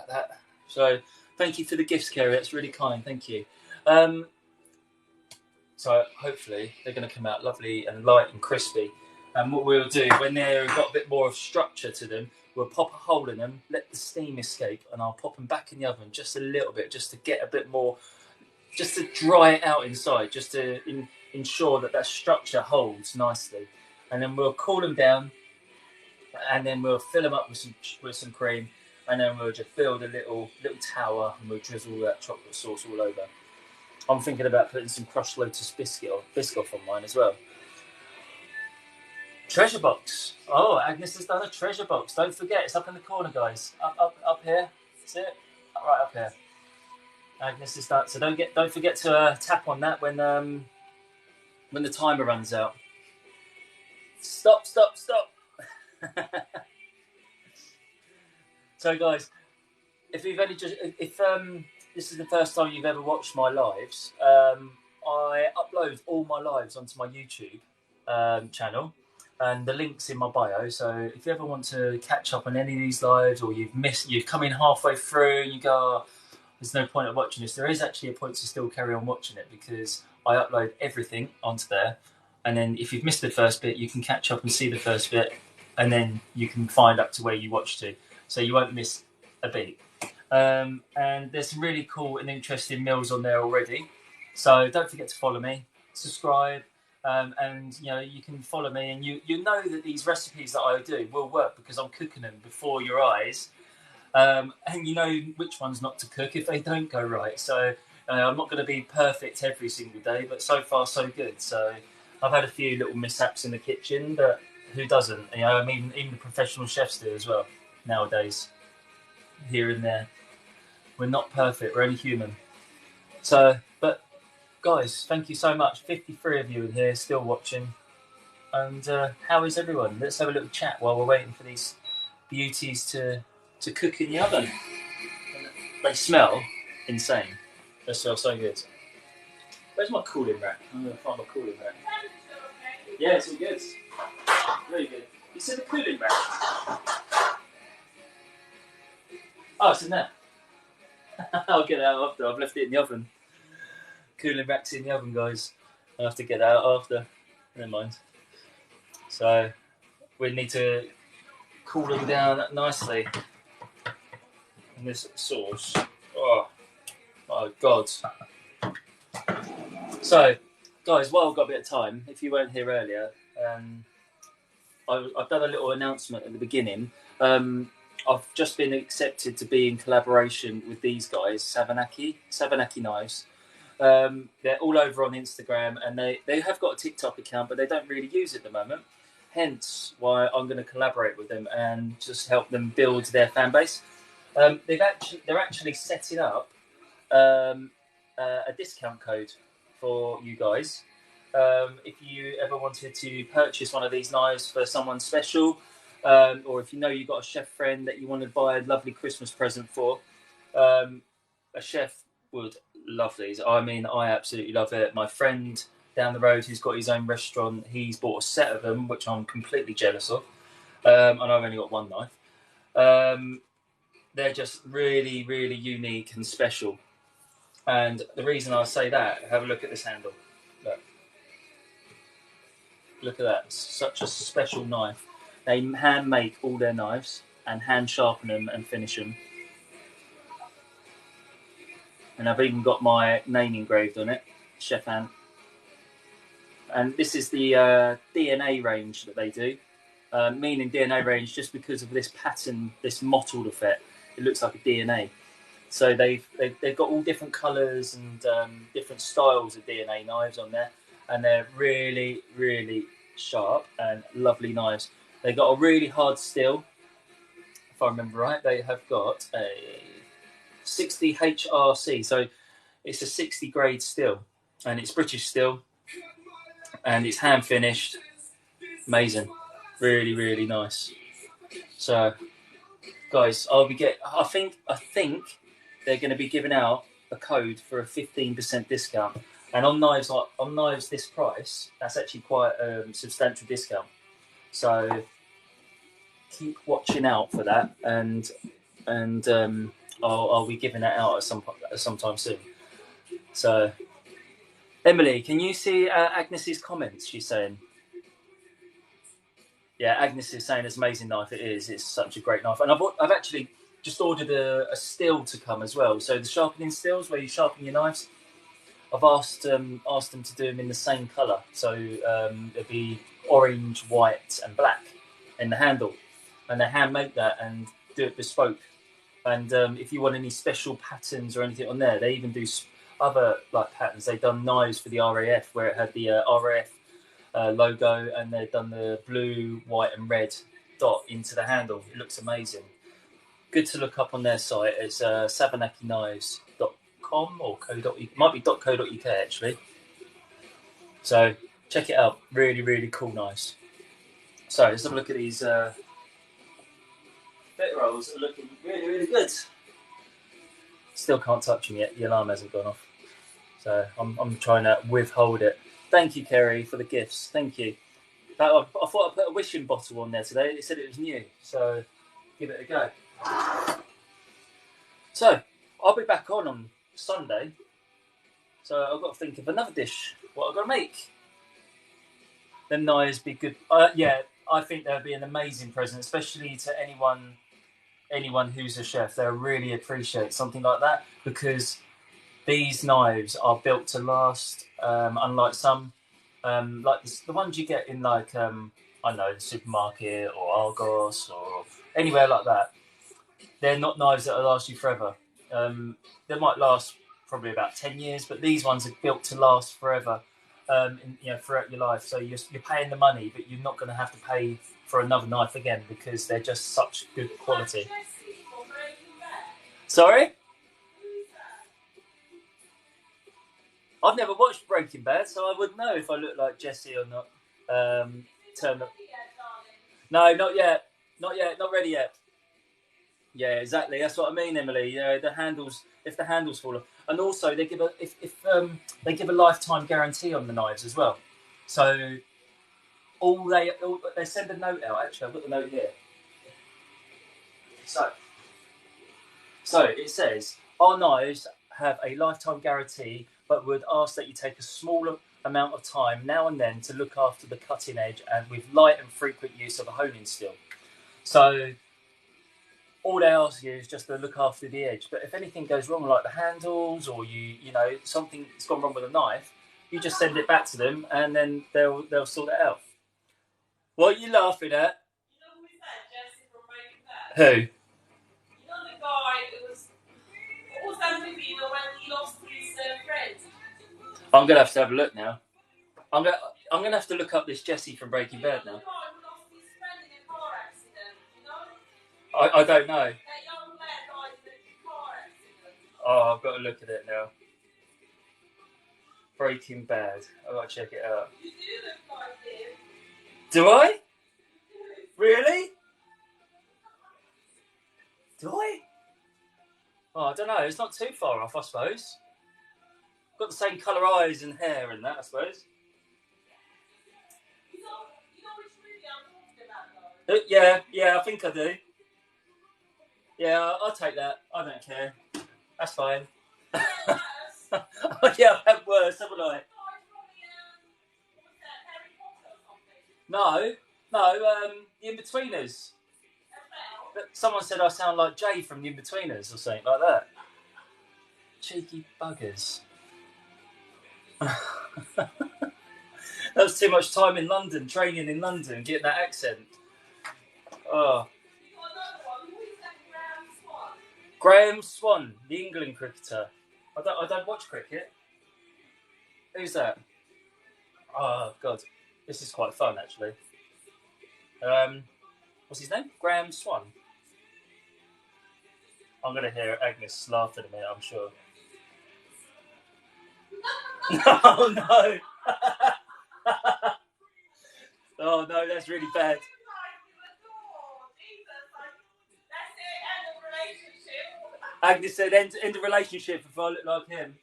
Speaker 1: that. So thank you for the gifts, Kerry. That's really kind. Thank you. So hopefully they're going to come out lovely and light and crispy. And what we'll do when they've got a bit more of structure to them, we'll pop a hole in them, let the steam escape, and I'll pop them back in the oven just a little bit, just to get a bit more, just to dry it out inside, just to ensure that structure holds nicely. And then we'll cool them down, and then we'll fill them up with some cream, and then we'll just build a little tower, and we'll drizzle that chocolate sauce all over. I'm thinking about putting some crushed lotus biscoff on mine as well. Treasure box. Oh, Agnes has done a treasure box. Don't forget, it's up in the corner, guys. Up here. See it? Right up here. Agnes has done. So don't forget to tap on that when the timer runs out. Stop. So, guys, if this is the first time you've ever watched my lives, I upload all my lives onto my YouTube channel, and the link's in my bio. So if you ever want to catch up on any of these lives, or you've come in halfway through and you go, oh, there's no point of watching this, there is actually a point to still carry on watching it, because I upload everything onto there. And then if you've missed the first bit, you can catch up and see the first bit, and then you can find up to where you watched to. So you won't miss a beat. And there's some really cool and interesting meals on there already. So don't forget to follow me, subscribe, and you can follow me, and you know that these recipes that I do will work because I'm cooking them before your eyes, and you know which ones not to cook if they don't go right. So I'm not going to be perfect every single day, but so far so good. So I've had a few little mishaps in the kitchen, but who doesn't? I mean, even the professional chefs do as well nowadays, here and there. We're not perfect, we're only human. So, but guys, thank you so much. 53 of you in here still watching. And how is everyone? Let's have a little chat while we're waiting for these beauties to cook in the oven. They smell insane. They smell so good. Where's my cooling rack? I'm going to find my cooling rack. Yeah, it's all good. Very good. You said the cooling rack? Oh, it's in there. I'll get it out after. I've left it in the oven. Cooling rack's in the oven, guys. I'll have to get that out after. Never mind. So we need to cool them down nicely in this sauce. Oh my God. So, guys, while I've got a bit of time, if you weren't here earlier, I've done a little announcement at the beginning. I've just been accepted to be in collaboration with these guys, Savanaki Knives. They're all over on Instagram, and they have got a TikTok account, but they don't really use it at the moment. Hence why I'm going to collaborate with them and just help them build their fan base. They're actually setting up a discount code for you guys. If you ever wanted to purchase one of these knives for someone special, or if you know you've got a chef friend that you want to buy a lovely Christmas present for, a chef would love these. I mean, I absolutely love it. My friend down the road who's got his own restaurant, he's bought a set of them, which I'm completely jealous of. And I've only got one knife. They're just really, really unique and special. And the reason I say that, have a look at this handle. Look at that. It's such a special knife. They hand make all their knives and hand sharpen them and finish them. And I've even got my name engraved on it, Chef Anne. And this is the DNA range that they do. Meaning DNA range just because of this pattern, this mottled effect. It looks like a DNA. So they've got all different colours and different styles of DNA knives on there. And they're really, really sharp and lovely knives. They've got a really hard steel. If I remember right, they have got a 60 HRC. So it's a 60 grade steel. And it's British steel. And it's hand finished. Amazing. Really, really nice. So, guys, I think they're going to be giving out a code for a 15% discount. And on knives this price, that's actually quite a substantial discount. So keep watching out for that, and I'll be giving that out at some time soon. So, Emily, can you see Agnes's comments? She's saying, yeah, Agnes is saying it's an amazing knife. It is. It's such a great knife, and I've actually just ordered a steel to come as well. So the sharpening steels where you sharpen your knives. I've asked them to do them in the same colour, so it'll be orange, white, and black in the handle, and they hand make that and do it bespoke. And if you want any special patterns or anything on there, they even do other like patterns. They've done knives for the RAF where it had the RAF logo, and they've done the blue, white, and red dot into the handle. It looks amazing. Good to look up on their site. It's savanakiknives.com or co.uk. Might be .co.uk actually. So check it out. Really, really cool knives. So let's have a look at these profiteroles. Are looking really, really good. Still can't touch them yet. The alarm hasn't gone off. So I'm trying to withhold it. Thank you, Kerry, for the gifts. Thank you. I thought I put a wishing bottle on there today. They said it was new. So give it a go. So I'll be back on Sunday. So I've got to think of another dish. What I've got to make. Them knives be good. Yeah, I think they'll be an amazing present, especially to anyone who's a chef. They'll really appreciate something like that because these knives are built to last. Unlike some, like the ones you get in like I don't know, the supermarket or Argos or anywhere like that. They're not knives that will last you forever. They might last probably about 10 years, but these ones are built to last forever, throughout your life. So you're paying the money, but you're not going to have to pay for another knife again because they're just such good quality. Sorry? I've never watched Breaking Bad, so I wouldn't know if I look like Jesse or not. No, not yet. Not yet. Not ready yet. Yeah, exactly. That's what I mean, Emily. The handles. If the handles fall off, and also they give they give a lifetime guarantee on the knives as well. So they send a note out. Actually, I've got the note here. So it says our knives have a lifetime guarantee, but would ask that you take a small amount of time now and then to look after the cutting edge and with light and frequent use of a honing steel. So all they ask you is just to look after the edge. But if anything goes wrong, like the handles, or you know something's gone wrong with a knife, you just send it back to them, and then they'll sort it out. What are you laughing at?
Speaker 2: You know who is that? Jesse from Breaking Bad.
Speaker 1: Who?
Speaker 2: You know the guy that was. What was that movie? You know when he lost his friend.
Speaker 1: I'm gonna have to have a look now. I'm gonna have to look up this Jesse from Breaking Bad now.
Speaker 2: The guy who lost his friend in a car accident. You know.
Speaker 1: I don't know.
Speaker 2: That young lad died in a car accident.
Speaker 1: Oh, I've got to look at it now. Breaking Bad. I've got to check it out.
Speaker 2: You do look like him.
Speaker 1: Do I? Really? Do I? Oh, I don't know. It's not too far off, I suppose. Got the same colour eyes and hair and that, I suppose.
Speaker 2: You know which movie I'm talking about, though?
Speaker 1: Yeah, I think I do. Yeah, I'll take that. I don't care. That's fine. Yeah, I've had worse, haven't I? No, The In-Betweeners. Someone said I sound like Jay from The In-Betweeners or something like that. Cheeky buggers. That was too much time in London, training in London, getting that accent. Oh. Graham Swan, the England cricketer. I don't watch cricket. Who's that? Oh God, this is quite fun actually. What's his name? Graham Swan. I'm gonna hear Agnes laugh in a minute, I'm sure. Oh no! Oh no, that's really bad. Agnes said, end the relationship if I look like him.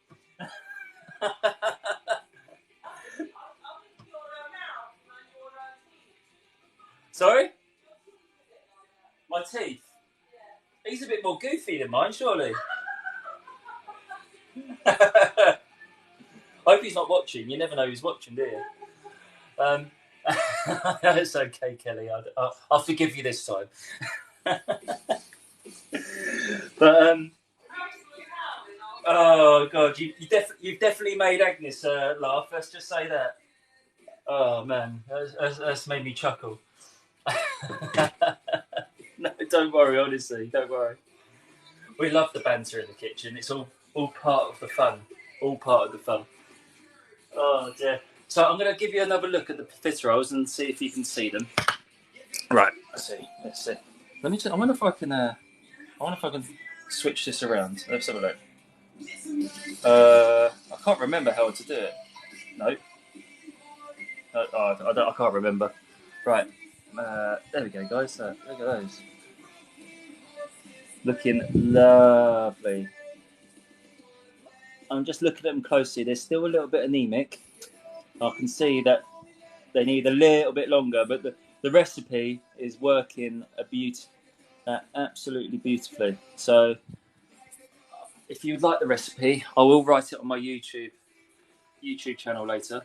Speaker 1: Sorry? My teeth? He's a bit more goofy than mine, surely. I hope he's not watching. You never know who's watching, do you? It's okay, Kelly. I'll forgive you this time. But oh God, you've definitely made Agnes laugh. Let's just say that. Oh man, that's made me chuckle. No, don't worry. Honestly, don't worry. We love the banter in the kitchen. It's all part of the fun. All part of the fun. Oh dear. So I'm going to give you another look at the profiteroles and see if you can see them. Right. Let's see. Let me. I wonder if I can switch this around. Let's have a look. I can't remember how to do it. No. I can't remember. Right. There we go, guys. Look at those. Looking lovely. I'm just looking at them closely. They're still a little bit anemic. I can see that they need a little bit longer, but the recipe is working absolutely beautifully. So if you'd like the recipe, I will write it on my YouTube channel later,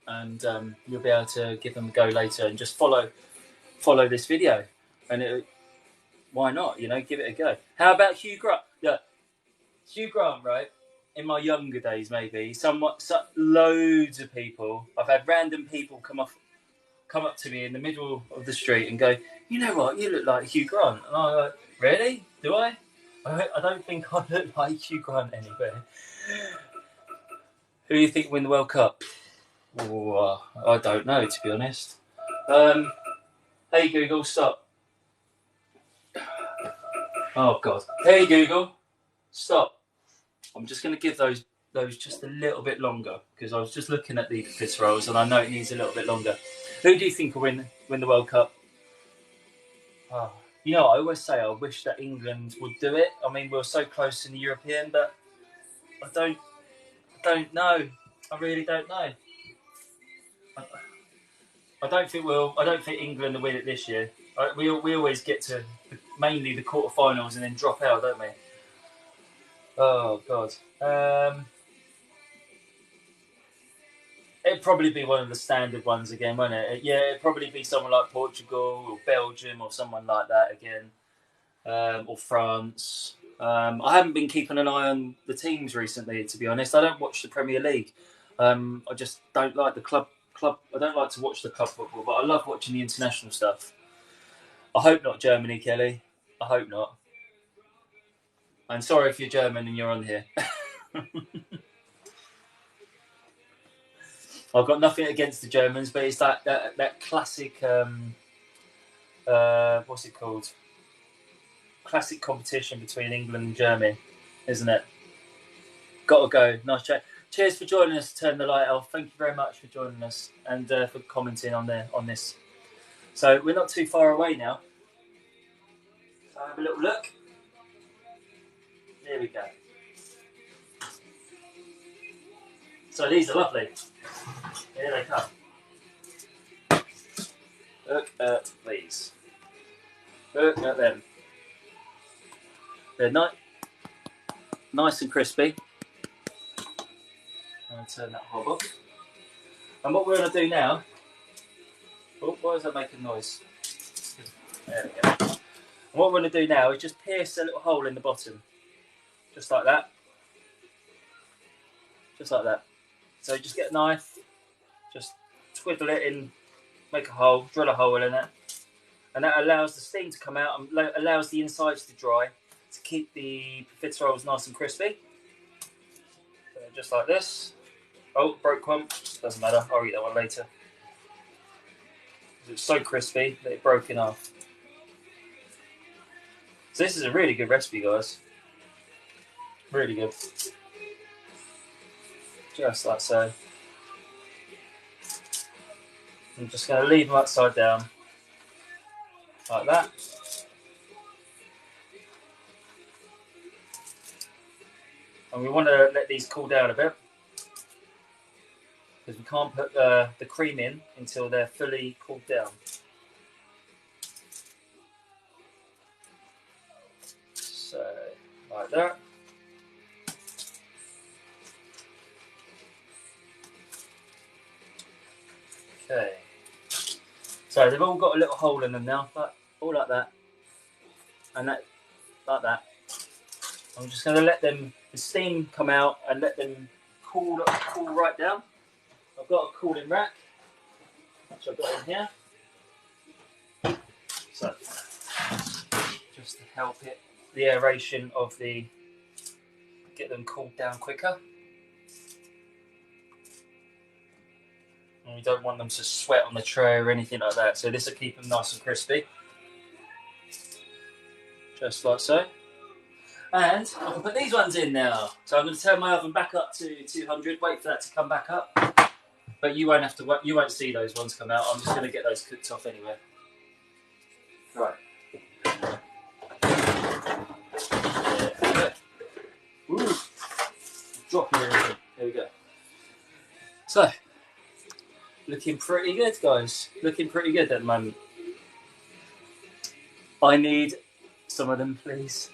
Speaker 1: and you'll be able to give them a go later and just follow this video. And why not? Give it a go. How about Hugh Grant? Yeah, Hugh Grant, right? In my younger days, maybe loads of people. I've had random people come up to me in the middle of the street and go, "You know what? You look like Hugh Grant." And I'm like, "Really? Do I? I don't think I look like Hugh Grant anywhere." Who do you think win the World Cup? Oh, I don't know, to be honest. Hey Google, stop. Oh God. Hey Google, stop. I'm just going to give those just a little bit longer because I was just looking at the profiteroles and I know it needs a little bit longer. Who do you think will win the World Cup? Oh, I always say I wish that England would do it. I mean, we're so close in the European, but I don't know. I really don't know. I don't think England will win it this year. We always get to mainly the quarterfinals and then drop out, don't we? Oh God. It'd probably be one of the standard ones again, wouldn't it? Yeah, it'd probably be someone like Portugal or Belgium or someone like that again, or France. I haven't been keeping an eye on the teams recently, to be honest. I don't watch the Premier League. I just don't like the club. I don't like to watch the club football, but I love watching the international stuff. I hope not Germany, Kelly. I hope not. I'm sorry if you're German and you're on here. I've got nothing against the Germans, but it's that classic. What's it called? Classic competition between England and Germany, isn't it? Gotta go. Nice chat. Cheers for joining us. Turn the light off. Thank you very much for joining us and for commenting on this. So we're not too far away now. So have a little look. There we go. So these are lovely. Here they come. Look at these. Look at them. They're nice and crispy. I'm going to turn that hob off. And what we're going to do now... Oh, why is that making noise? There we go. And what we're going to do now is just pierce a little hole in the bottom. Just like that. Just like that. So just get a knife, just twiddle it in, make a hole, drill a hole in it. And that allows the steam to come out and allows the insides to dry to keep the profiteroles nice and crispy. So just like this. Oh, broke one. Doesn't matter. I'll eat that one later. It's so crispy that it broke in half. So this is a really good recipe, guys. Really good. Just like so. I'm just going to leave them upside down. Like that. And we want to let these cool down a bit. Because we can't put the cream in until they're fully cooled down. So, like that. Okay. So they've all got a little hole in them now, all like that. And that, like that. I'm just going to let the steam come out and let them cool right down. I've got a cooling rack, which I've got in here. So, just to help the aeration of get them cooled down quicker. And we don't want them to sweat on the tray or anything like that. So this will keep them nice and crispy. Just like so. And I can put these ones in now. So I'm going to turn my oven back up to 200, wait for that to come back up. But you won't have to. You won't see those ones come out. I'm just going to get those cooked off anyway. Right. Ooh. Dropping everything. There we go. So, looking pretty good, guys. Looking pretty good at the moment. I need some of them, please.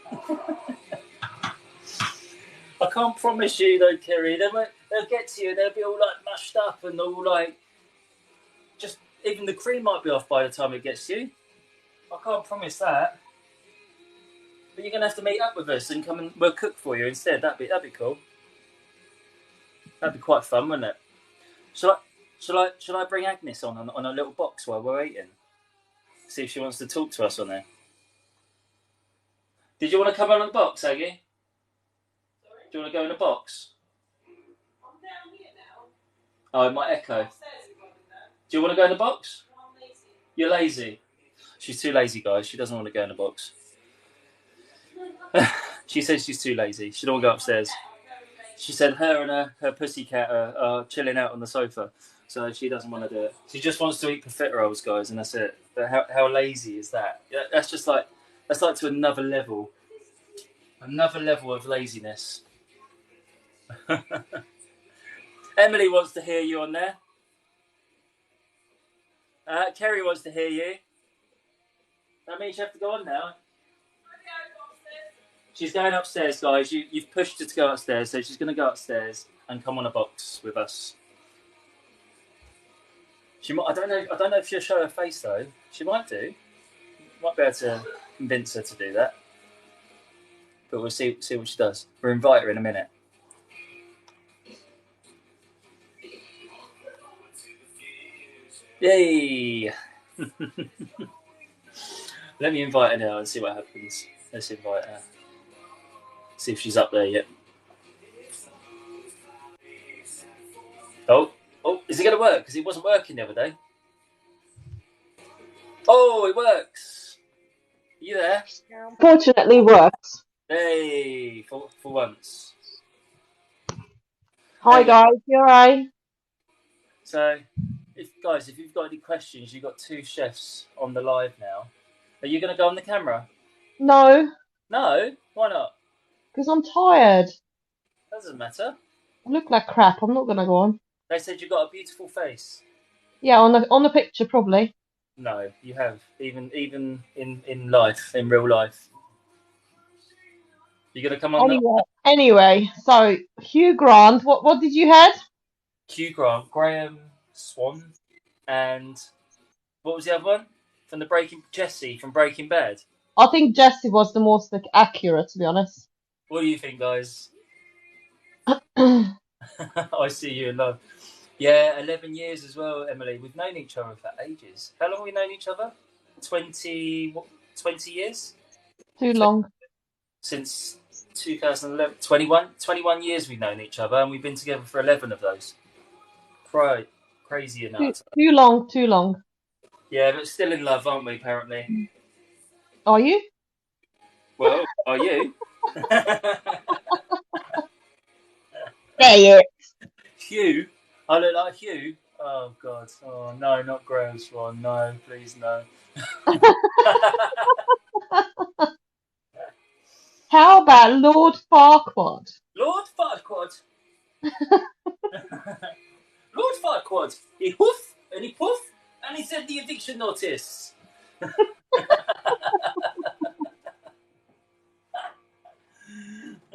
Speaker 1: I can't promise you though, Kerry. They'll get to you. They'll be all like mushed up and all like. Just even the cream might be off by the time it gets to you. I can't promise that. But you're gonna have to meet up with us and come and we'll cook for you instead. That'd be cool. That'd be quite fun, wouldn't it? Shall I bring Agnes on a little box while we're eating? See if she wants to talk to us on there. Did you want to come on the box, Aggie? Do you want to go in a box?
Speaker 2: I'm down here now.
Speaker 1: Oh, it might echo. Do you want to go in the box?
Speaker 2: No, I'm lazy.
Speaker 1: You're lazy. She's too lazy, guys. She doesn't want to go in the box. She says she's too lazy. She don't want to go upstairs. She said her and her pussycat are chilling out on the sofa. So she doesn't want to do it. She just wants to eat profiteroles, guys, and that's it. But how lazy is that? That's to another level. Another level of laziness. Emily wants to hear you on there. Kerry wants to hear you. That means you have to go on now. She's going upstairs, guys. You've pushed her to go upstairs, so she's going to go upstairs and come on a box with us. She might. I don't know. I don't know if she'll show her face though. She might do. Might be able to convince her to do that. But we'll see what she does. We'll invite her in a minute. Yay! Let me invite her now and see what happens. Let's invite her. See if she's up there yet. Oh, is it going to work? Because it wasn't working the other day. Oh, it works. Are you there?
Speaker 3: Unfortunately, works.
Speaker 1: Hey, for once.
Speaker 3: Hi guys, you alright?
Speaker 1: So, if you've got any questions, you've got two chefs on the live now. Are you going to go on the camera?
Speaker 3: No.
Speaker 1: No? Why not?
Speaker 3: Because I'm tired.
Speaker 1: That doesn't matter.
Speaker 3: I look like crap. I'm not going to go on.
Speaker 1: They said you've got a beautiful face.
Speaker 3: Yeah, on the picture probably.
Speaker 1: No, you have. Even in life, in real life. You going to come on
Speaker 3: Anyway, so Hugh Grant, what did you have?
Speaker 1: Hugh Grant, Graham Swan, and what was the other one? Jesse from Breaking Bad.
Speaker 3: I think Jesse was the most accurate, to be honest.
Speaker 1: What do you think, guys? I see you in love. Yeah, 11 years as well, Emily. We've known each other for ages. How long have we known each other? 20 years?
Speaker 3: Too long.
Speaker 1: Since 2011. 21 years we've known each other, and we've been together for 11 of those. Crazy enough.
Speaker 3: Too long.
Speaker 1: Yeah, but still in love, aren't we, apparently?
Speaker 3: Are you?
Speaker 1: Well, are you?
Speaker 3: Say it.
Speaker 1: Hugh? I look like Hugh? Oh, God. Oh, no, not Graham Swan. No, please, no.
Speaker 3: How about Lord Farquaad?
Speaker 1: Lord Farquaad? Lord Farquaad. He hoof and he poof and he sent the eviction notice.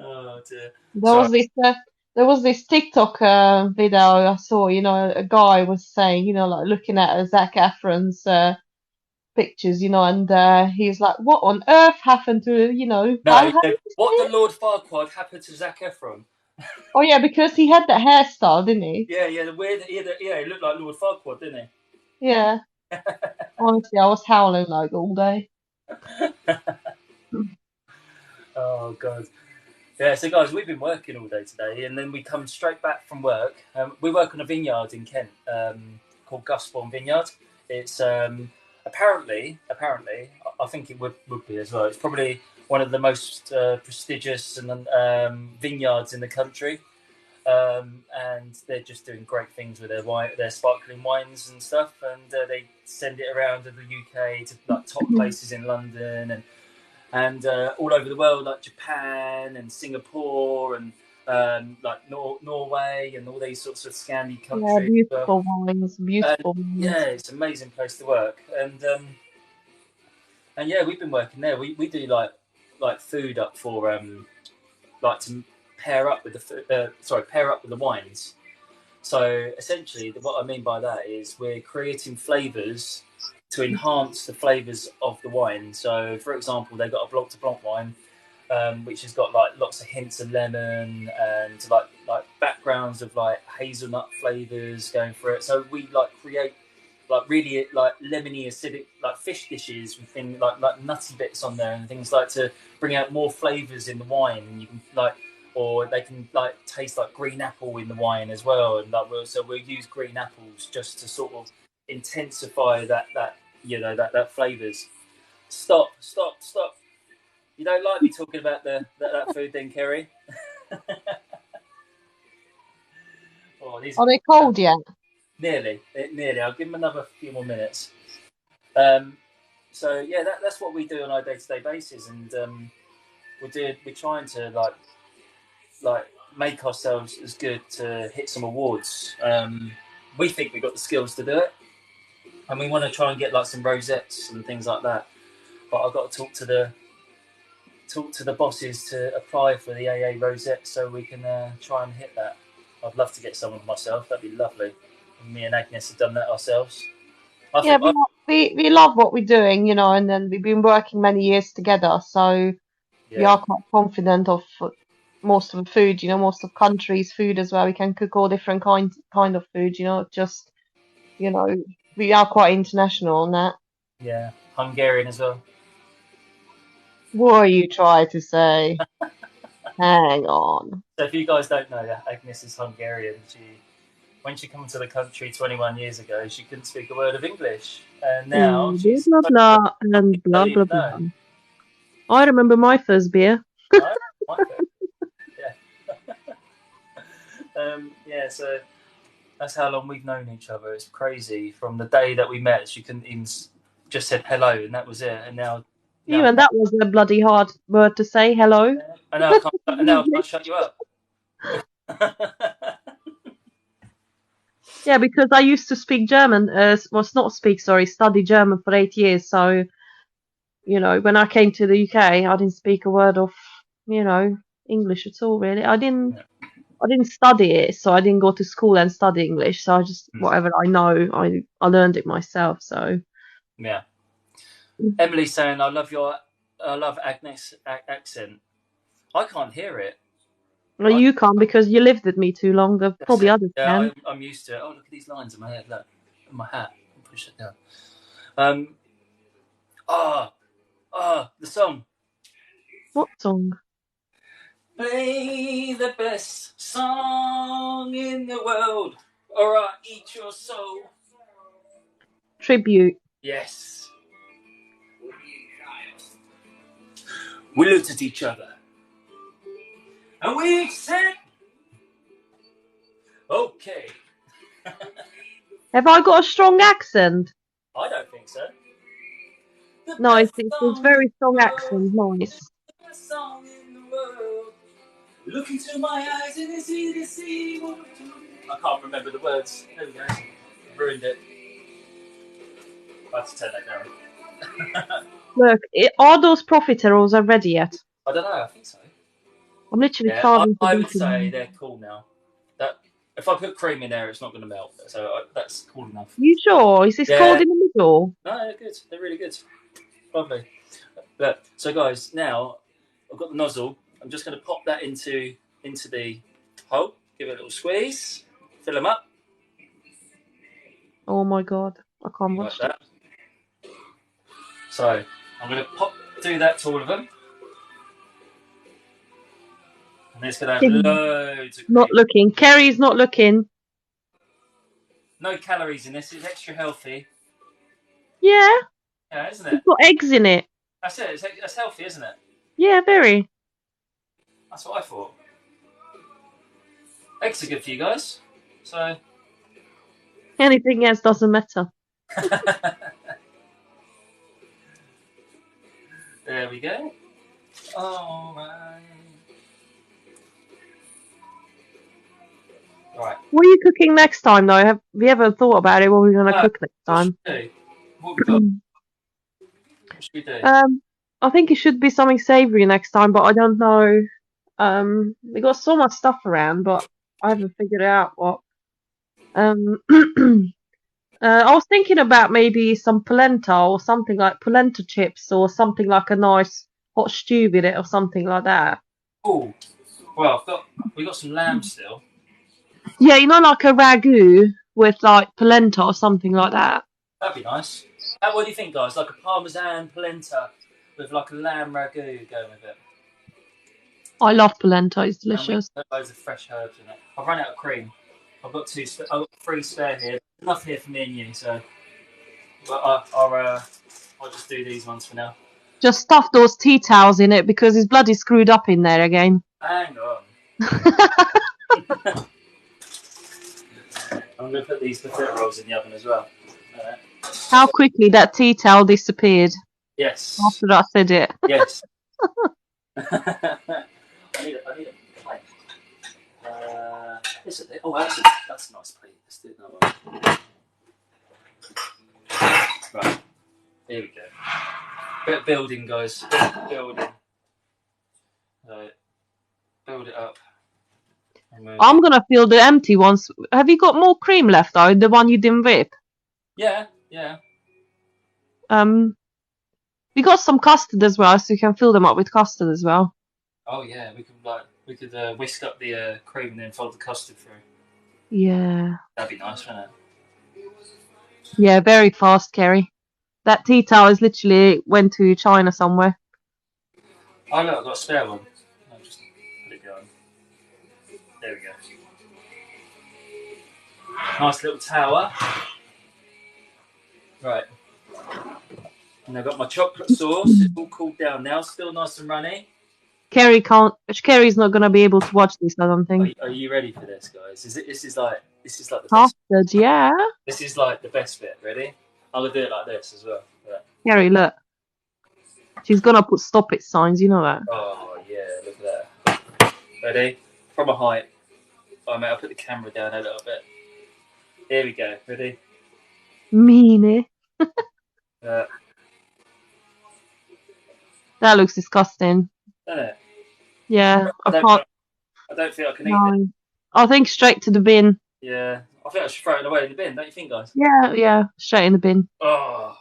Speaker 1: Oh, dear.
Speaker 3: There was this TikTok video I saw, a guy was saying, like looking at Zac Efron's pictures, and he's like, what on earth happened to,
Speaker 1: No, what the Lord Farquaad happened to Zac Efron?
Speaker 3: Oh, yeah, because he had that hairstyle, didn't he?
Speaker 1: Yeah, he looked like Lord Farquaad, didn't
Speaker 3: he? Yeah. Honestly, I was howling like all day.
Speaker 1: Oh, God. Yeah, so guys, we've been working all day today, and then we come straight back from work. We work on a vineyard in Kent called Gusbourne Vineyard. It's apparently, I think it would be as well. It's probably one of the most prestigious and vineyards in the country, and they're just doing great things with their sparkling wines and stuff. And they send it around to the UK to like top places in London and all over the world, like Japan and Singapore and like Norway and all these sorts of Scandi countries.
Speaker 3: Yeah, beautiful wines, beautiful wines.
Speaker 1: Yeah, it's an amazing place to work. And yeah, we've been working there. We do like food up for like to pair up with the wines. So essentially, what I mean by that is we're creating flavours to enhance the flavours of the wine. So, for example, they've got a Blanc de Blanc wine, which has got like lots of hints of lemon and like backgrounds of like hazelnut flavours going for it. So we like create like really like lemony acidic like fish dishes with things like nutty bits on there and things like to bring out more flavours in the wine. And you can or they can like taste like green apple in the wine as well. And we'll use green apples just to sort of intensify that flavours. Stop. You don't like me talking about that food then, Kerry?
Speaker 3: Are they cold yet?
Speaker 1: Nearly. I'll give them another few more minutes. So yeah, that's what we do on our day-to-day basis, and we're trying to like make ourselves as good to hit some awards. We think we've got the skills to do it, and we want to try and get like some rosettes and things like that. But I've got to talk to talk to the bosses to apply for the AA Rosette so we can try and hit that. I'd love to get someone myself. That'd be lovely. And me and Agnes have done that ourselves. I
Speaker 3: Yeah,
Speaker 1: think.
Speaker 3: we love what we're doing, you know, and then we've been working many years together, so we
Speaker 1: Yeah,
Speaker 3: are quite confident of most of the food, you know, most of countries' food as well. We can cook all different kind of food, you know, just, you know, we are quite international on that.
Speaker 1: yeah. Hungarian as well.
Speaker 3: What are you trying to say? Hang on.
Speaker 1: So if you guys don't know that Agnes is Hungarian, when she came to the country 21 years ago, she couldn't speak a word of English, and now
Speaker 3: Blah,
Speaker 1: she's.
Speaker 3: blah, blah, and
Speaker 1: I
Speaker 3: blah,
Speaker 1: don't
Speaker 3: blah,
Speaker 1: even know.
Speaker 3: blah. I remember my first beer.
Speaker 1: No, my fault. Yeah. Yeah. So that's how long we've known each other. It's crazy. From the day that we met, she couldn't even just said hello, and that was it. And now,
Speaker 3: Even that was a bloody hard word to say, hello.
Speaker 1: and now I can't shut you up.
Speaker 3: Yeah, because I used to speak German, not speak, sorry, study German for 8 years. So, you know, when I came to the UK, I didn't speak a word of, you know, English at all, really. I didn't study it, so I didn't go to school and study English. So I just, whatever I know, I learned it myself. So.
Speaker 1: Yeah. Emily's saying, I love Agnes' accent. I can't hear it.
Speaker 3: Well, you can't because you lived with me too long. Probably others can.
Speaker 1: I'm used to it. Oh, look at these lines in my head. Look, in my hat. Push it down. The song.
Speaker 3: What song?
Speaker 1: Play the best song in the world, or I'll eat your soul.
Speaker 3: Tribute.
Speaker 1: Yes. We looked at each other, and we said, "Okay."
Speaker 3: Have I got a strong accent?
Speaker 1: I don't think so.
Speaker 3: No, it's very strong accent. Nice.
Speaker 1: Song in the world. Look into my eyes and it's easy to see what I can't remember the words. There we go. Ruined it. I have to turn that down.
Speaker 3: Look, are those profiteroles ready yet?
Speaker 1: I don't know. I think so.
Speaker 3: I'm literally carving.
Speaker 1: I would say they're cool now. That if I put cream in there, it's not going to melt. So that's cool enough.
Speaker 3: You sure? Is this cold in the middle?
Speaker 1: No, they're good. They're really good. Lovely. But so guys, now I've got the nozzle. I'm just going to pop that into the hole. Give it a little squeeze. Fill them up.
Speaker 3: Oh my god, I can't watch
Speaker 1: that. So I'm going to do that to all of them. And it's going to have loads of cream.
Speaker 3: Not looking. Kerry's not looking.
Speaker 1: No calories in this. It's extra healthy.
Speaker 3: Yeah.
Speaker 1: Yeah, isn't it?
Speaker 3: It's got eggs in it.
Speaker 1: That's it. It's healthy, isn't it?
Speaker 3: Yeah, very.
Speaker 1: That's what I thought. Eggs are good for you guys. So
Speaker 3: anything else doesn't matter.
Speaker 1: There we go. All right. Right.
Speaker 3: What are you cooking next time, though? Have we ever thought about it? What we're going to cook next time?
Speaker 1: What should we do?
Speaker 3: I think it should be something savoury next time, but I don't know. We got so much stuff around, but I haven't figured out what. I was thinking about maybe some polenta or something like polenta chips or something like a nice hot stew with it or something like that.
Speaker 1: Oh, well, we got some lamb still.
Speaker 3: Yeah, you know, like a ragu with like polenta or something like that.
Speaker 1: That'd be nice. What do you think, guys? Like a parmesan polenta with like a lamb ragu going with it.
Speaker 3: I love polenta; it's delicious.
Speaker 1: And loads of fresh herbs in it. I've run out of cream. I've got 3 spare here. Enough here for me and you, so I'll just do these ones for now.
Speaker 3: Just stuff those tea towels in it because it's bloody screwed up in there again.
Speaker 1: Hang on. I'm going to put these profiteroles in the oven as well.
Speaker 3: How quickly that tea towel disappeared.
Speaker 1: Yes.
Speaker 3: After I said it.
Speaker 1: Yes. I need a plate. That's a nice plate. Let's do another one. Right. Here we go. Bit of building, guys. Bit of building. filled it up.
Speaker 3: I'm gonna fill the empty ones. Have you got more cream left though? The one you didn't whip?
Speaker 1: Yeah.
Speaker 3: We got some custard as well, so you can fill them up with custard as well.
Speaker 1: Oh yeah, we could whisk up the cream and then fold the custard through.
Speaker 3: Yeah.
Speaker 1: That'd be nice, wouldn't it?
Speaker 3: Yeah, very fast, Kerry. That tea towel is literally went to China somewhere.
Speaker 1: Oh look, I've got a spare one. I'll just put it going. There we go. Nice little tower. Right. And I've got my chocolate sauce. It's all cooled down now. Still nice and runny.
Speaker 3: Kerry's not gonna be able to watch this, I don't think.
Speaker 1: Are you ready for this, guys? This is like the best.
Speaker 3: Custard, yeah.
Speaker 1: This is like the best bit. Ready? I'm gonna do it like this as well. Yeah.
Speaker 3: Kerry, look. She's gonna put stop it signs, you know that.
Speaker 1: Oh yeah, look at that. Ready? From a height. Oh mate, I'll put the camera down a little bit. Here we go. Ready?
Speaker 3: Meanie. That looks disgusting.
Speaker 1: Doesn't it?
Speaker 3: Yeah,
Speaker 1: I don't think I can eat it.
Speaker 3: I think straight to the bin.
Speaker 1: Yeah, I think I should throw it away in the bin. Don't you think, guys?
Speaker 3: Yeah, straight in the bin.
Speaker 1: Oh,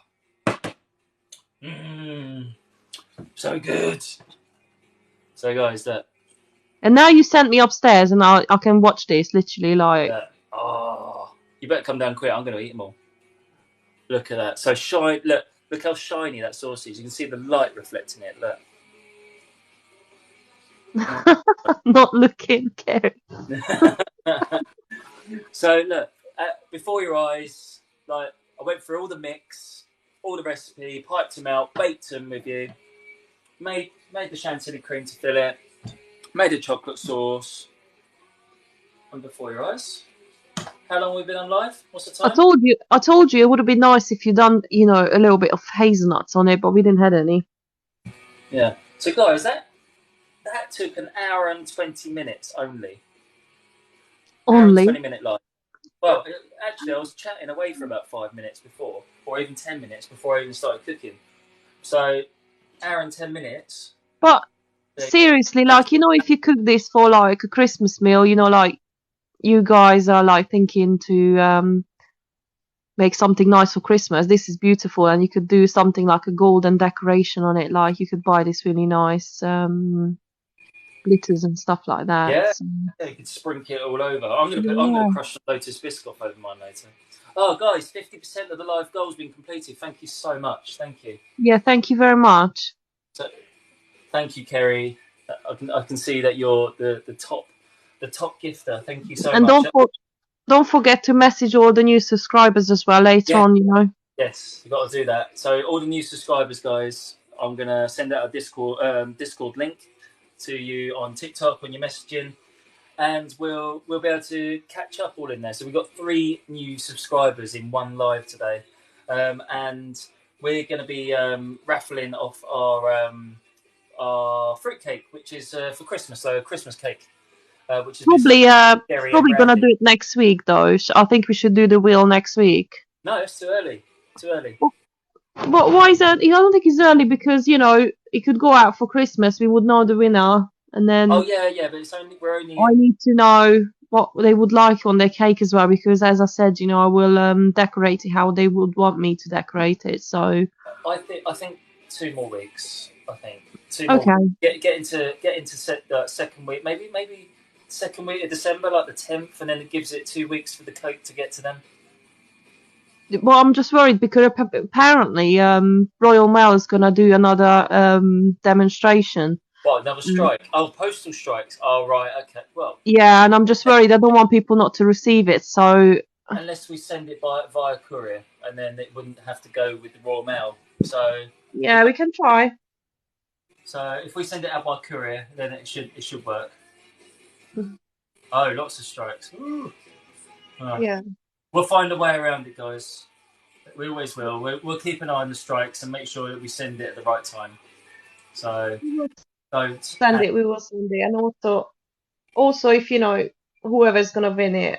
Speaker 1: so good. So, guys, that.
Speaker 3: And now you sent me upstairs, and I can watch this literally like.
Speaker 1: Oh, you better come down quick. I'm going to eat them all. Look at that. So shine. Look how shiny that sauce is. You can see the light reflecting it. Look.
Speaker 3: Not looking, Kerry.
Speaker 1: So look, before your eyes, like I went through all the mix, all the recipe, piped them out, baked them with you, made the chantilly cream to fill it, made a chocolate sauce, and before your eyes. How long have we been on live? What's the time?
Speaker 3: I told you it would have been nice if you done, a little bit of hazelnuts on it, but we didn't have any.
Speaker 1: Yeah. So guys, that took an hour and 20 minutes only.
Speaker 3: Only?
Speaker 1: 20-minute live. Well, actually, I was chatting away for about 5 minutes before, or even 10 minutes before I even started cooking. So, hour and 10 minutes.
Speaker 3: But seriously, if you cook this for like a Christmas meal, like you guys are like thinking to make something nice for Christmas. This is beautiful, and you could do something like a golden decoration on it. Like you could buy this really nice glitters and stuff like that.
Speaker 1: Yeah,
Speaker 3: so.
Speaker 1: You could sprinkle it all over. I'm gonna crush the Lotus Biscoff over mine later. Oh, guys, 50% of the live goal's been completed. Thank you so much. Thank you.
Speaker 3: Yeah, thank you very much.
Speaker 1: So, thank you, Kerry. I can see that you're the top gifter. Thank you so much.
Speaker 3: And don't forget to message all the new subscribers as well later on.
Speaker 1: Yes, you got to do that. So all the new subscribers, guys, I'm gonna send out a Discord link to you on TikTok when you're messaging, and we'll be able to catch up all in there. So we've got 3 new subscribers in one live today, and we're going to be raffling off our fruitcake, which is for Christmas, so a Christmas cake, which is
Speaker 3: probably going to do it next week though. I think we should do the wheel next week.
Speaker 1: No, it's too early.
Speaker 3: But why is that? I don't think it's early because it could go out for Christmas. We would know the winner, and then.
Speaker 1: Oh yeah, but we're only.
Speaker 3: I need to know what they would like on their cake as well, because as I said, I will decorate it how they would want me to decorate it. So.
Speaker 1: I think 2 more weeks. I think 2
Speaker 3: more. Okay.
Speaker 1: Get into second week, maybe second week of December, like the 10th, and then it gives it 2 weeks for the cake to get to them.
Speaker 3: Well, I'm just worried because apparently Royal Mail is going to do another demonstration.
Speaker 1: What, another strike? Postal strikes. Oh, right, okay. Well.
Speaker 3: Yeah, and I'm just worried. I don't want people not to receive it, so.
Speaker 1: Unless we send it via courier, and then it wouldn't have to go with the Royal Mail. So.
Speaker 3: Yeah, we can try.
Speaker 1: So if we send it out by courier, then it should work. Oh, lots of strikes. Ooh. Oh.
Speaker 3: Yeah.
Speaker 1: We'll find a way around it, guys. We always will. We'll keep an eye on the strikes and make sure that we send it at the right time. So don't
Speaker 3: send it. We will send it, and also if whoever's gonna win it,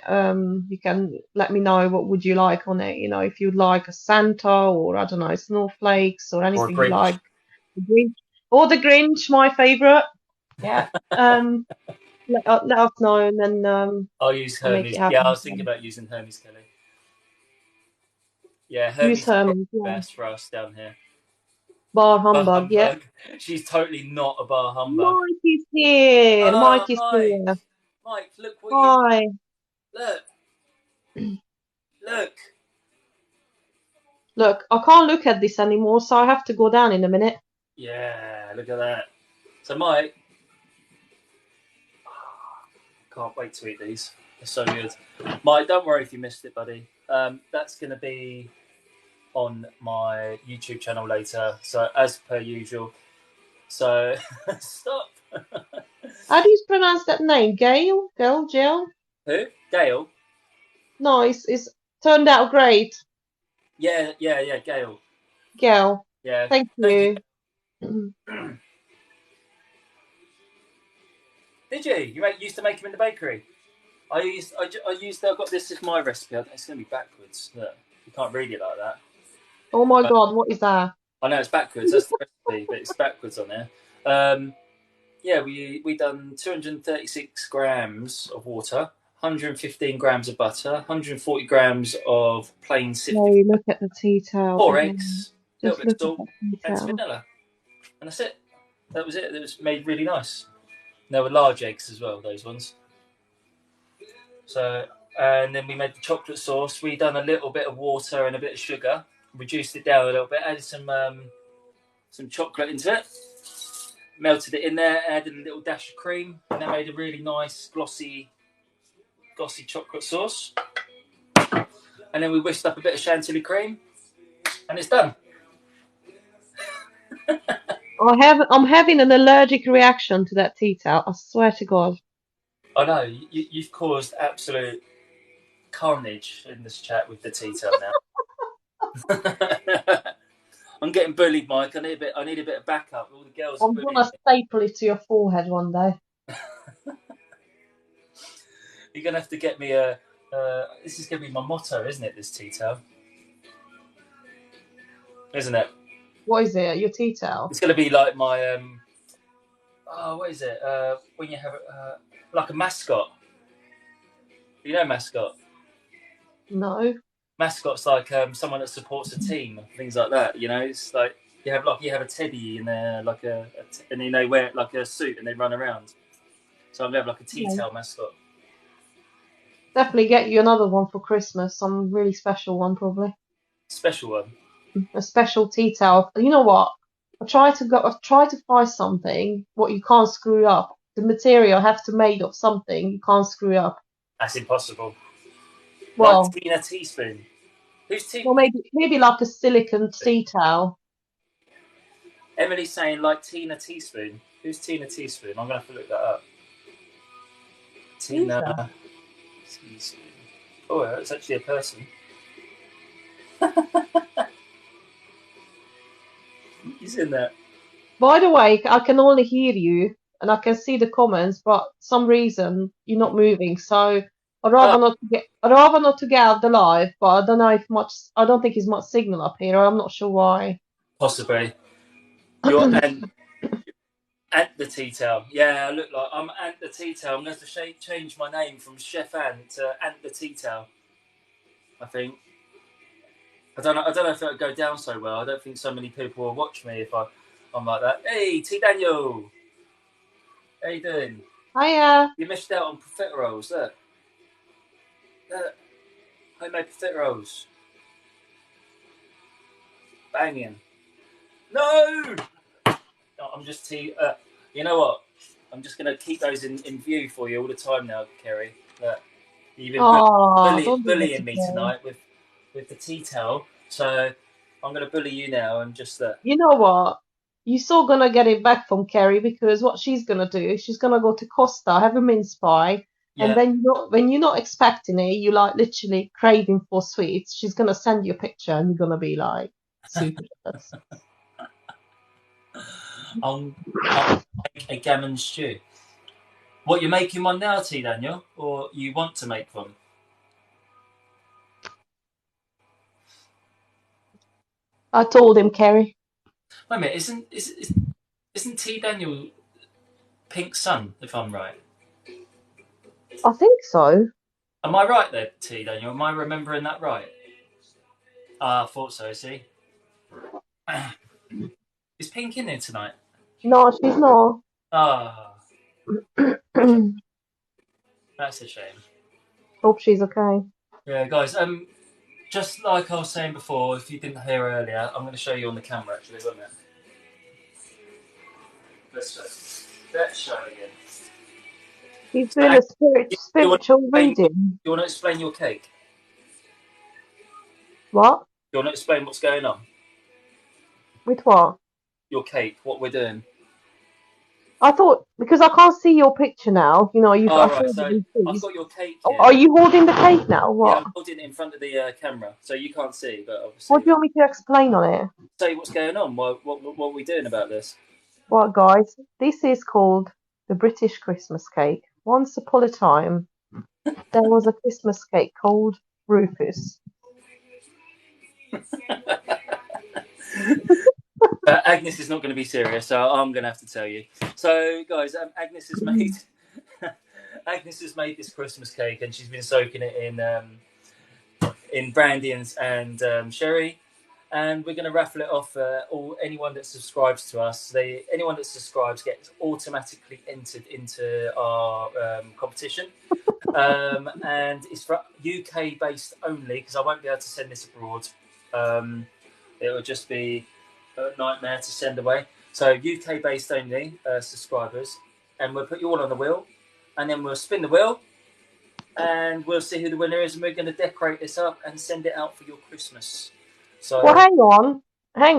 Speaker 3: you can let me know what would you like on it. If you'd like a Santa or I don't know, snowflakes or anything you like. The Grinch, my favorite. Yeah. let us know, and then
Speaker 1: I'll use
Speaker 3: I'll make it
Speaker 1: Hermes. Yeah, I
Speaker 3: happen.
Speaker 1: was thinking about using Hermes, Kelly. Yeah,
Speaker 3: Use
Speaker 1: Hermes is probably
Speaker 3: Hermes,
Speaker 1: the
Speaker 3: yeah.
Speaker 1: best for us down here.
Speaker 3: Bar
Speaker 1: Bar
Speaker 3: humbug, yeah.
Speaker 1: humbug. She's totally not a bar humbug.
Speaker 3: Mike is here.
Speaker 1: Oh,
Speaker 3: Mike is
Speaker 1: Mike.
Speaker 3: here.
Speaker 1: Mike, look what you
Speaker 3: Hi.
Speaker 1: look. Look.
Speaker 3: Look, I can't look at this anymore, so I have to go down in a minute.
Speaker 1: Yeah, look at that. So, Mike, can't wait to eat these. They're so good. Mike, don't worry if you missed it, buddy. That's going to be on my YouTube channel later. So, as per usual. So, stop.
Speaker 3: How do you pronounce that name? Gail? Gail? Jill?
Speaker 1: Who? Gail?
Speaker 3: No, it's turned out great.
Speaker 1: Yeah, Gail.
Speaker 3: Gail.
Speaker 1: Yeah,
Speaker 3: Thank
Speaker 1: thank you.
Speaker 3: you.
Speaker 1: Did you? You used to make them in the bakery? I've got this is my recipe. It's going to be backwards. Look, you can't read it like that.
Speaker 3: Oh my God, what is that?
Speaker 1: I know it's backwards. That's the recipe, but it's backwards on there. Yeah, we done 236 grams of water, 115 grams of butter, 140 grams of plain sifted,
Speaker 3: No, look at the tea towel
Speaker 1: 4
Speaker 3: again.
Speaker 1: eggs, a little
Speaker 3: Just
Speaker 1: bit of
Speaker 3: look at
Speaker 1: salt,
Speaker 3: that tea
Speaker 1: and some
Speaker 3: towel.
Speaker 1: vanilla, and that's it. That was it. It was made really nice. And they were large eggs as well, those ones. So, and then we made the chocolate sauce. We done a little bit of water and a bit of sugar, reduced it down a little bit, added some chocolate into it, melted it in there, added a little dash of cream, and that made a really nice glossy chocolate sauce. And then we whisked up a bit of chantilly cream, and it's done.
Speaker 3: I'm having an allergic reaction to that tea towel. I swear to God.
Speaker 1: I know you've caused absolute carnage in this chat with the tea towel now. I'm getting bullied, Mike. I need a bit of backup. All the girls are
Speaker 3: I'm
Speaker 1: bullying
Speaker 3: gonna
Speaker 1: me.
Speaker 3: staple it to your forehead one day.
Speaker 1: You're gonna have to get me a. This is gonna be my motto, isn't it? This tea towel, isn't it?
Speaker 3: What is it? Your tea towel?
Speaker 1: It's gonna be like my what is it? When you have like a mascot. You know mascot.
Speaker 3: No.
Speaker 1: Mascot's like someone that supports a team, things like that. You know, it's like you have a teddy in there, like and then they wear like a suit and they run around. So I'm gonna have like a tea towel mascot.
Speaker 3: Definitely get you another one for Christmas. Some really special one, probably.
Speaker 1: Special one.
Speaker 3: A special tea towel. You know what? I try to find something what you can't screw up. The material have to made of something you can't screw up.
Speaker 1: That's impossible.
Speaker 3: Well,
Speaker 1: Like Tina Teaspoon. Who's tea?
Speaker 3: well, maybe like a silicone tea towel.
Speaker 1: Emily's saying like Tina Teaspoon. Who's Tina Teaspoon? I'm gonna have to look that up. Tina Teaspoon. Oh, it's actually a person. He's in there.
Speaker 3: By the way, I can only hear you and I can see the comments, but some reason you're not moving. So I'd rather not to get out of the live, but I don't know if much. I don't think there's much signal up here. I'm not sure why.
Speaker 1: Possibly. You're Ant the Tea Towel. Yeah, I look like I'm Ant the Tea Towel. I'm going to have to change my name from Chef Ant to Ant the Tea Towel. I think. I don't know if it would go down so well. I don't think so many people will watch me if I'm like that. Hey, T Daniel. How you doing?
Speaker 3: Hiya.
Speaker 1: You missed out on profiteroles. Look. Homemade profiteroles. Banging. No! I'm just you know what? I'm just going to keep those in view for you all the time now, Kerry. You've been bullying me tonight with the tea towel, so I'm going to bully you now and just that.
Speaker 3: You know what? You're still gonna get it back from Kerry because what she's gonna do, she's gonna go to Costa, have a mince pie, and then when you're not expecting it, you like literally craving for sweets. She's gonna send you a picture, and you're gonna be like super jealous.
Speaker 1: I'll make a gammon stew. What, you're making one now, T Daniel, or you want to make one?
Speaker 3: I told him, Kerry.
Speaker 1: Wait a minute, isn't T Daniel Pink's son, if I'm right?
Speaker 3: I think so.
Speaker 1: Am I right there, T Daniel? Am I remembering that right? Ah, I thought so. See, is Pink in there tonight?
Speaker 3: No, she's not.
Speaker 1: Ah, that's a shame.
Speaker 3: Hope she's okay.
Speaker 1: Yeah, guys. Just like I was saying before, if you didn't hear earlier, I'm going to show you on the camera. Actually, wait a minute. Let's show. Let's show again.
Speaker 3: He's
Speaker 1: So,
Speaker 3: doing a
Speaker 1: you,
Speaker 3: spiritual reading.
Speaker 1: you want to explain your cake?
Speaker 3: What?
Speaker 1: You want to explain what's going on?
Speaker 3: With what?
Speaker 1: Your cake, what we're doing.
Speaker 3: I thought because I can't see your picture now. You know, you. I
Speaker 1: All right.
Speaker 3: thought
Speaker 1: So
Speaker 3: you
Speaker 1: I've
Speaker 3: please.
Speaker 1: got your cake
Speaker 3: Are
Speaker 1: here.
Speaker 3: you holding the cake now?
Speaker 1: Yeah,
Speaker 3: What?
Speaker 1: I'm holding it in front of the camera, so you can't see. But
Speaker 3: What
Speaker 1: obviously,
Speaker 3: do you want me to explain on it?
Speaker 1: say what's going on. What are we doing about this?
Speaker 3: What, guys? This is called the British Christmas cake. Once upon a time, there was a Christmas cake called Rufus.
Speaker 1: Agnes is not going to be serious, so I'm going to have to tell you. So, guys, Agnes has made Agnes has made this Christmas cake, and she's been soaking it in brandy and sherry. And we're going to raffle it off. Anyone that subscribes to us, anyone that subscribes gets automatically entered into our competition. And it's for UK based only because I won't be able to send this abroad. It would just be a nightmare to send away. So UK based only subscribers, and we'll put you all on the wheel, and then we'll spin the wheel, and we'll see who the winner is, and we're going to decorate this up and send it out for your Christmas. So
Speaker 3: Well, hang on.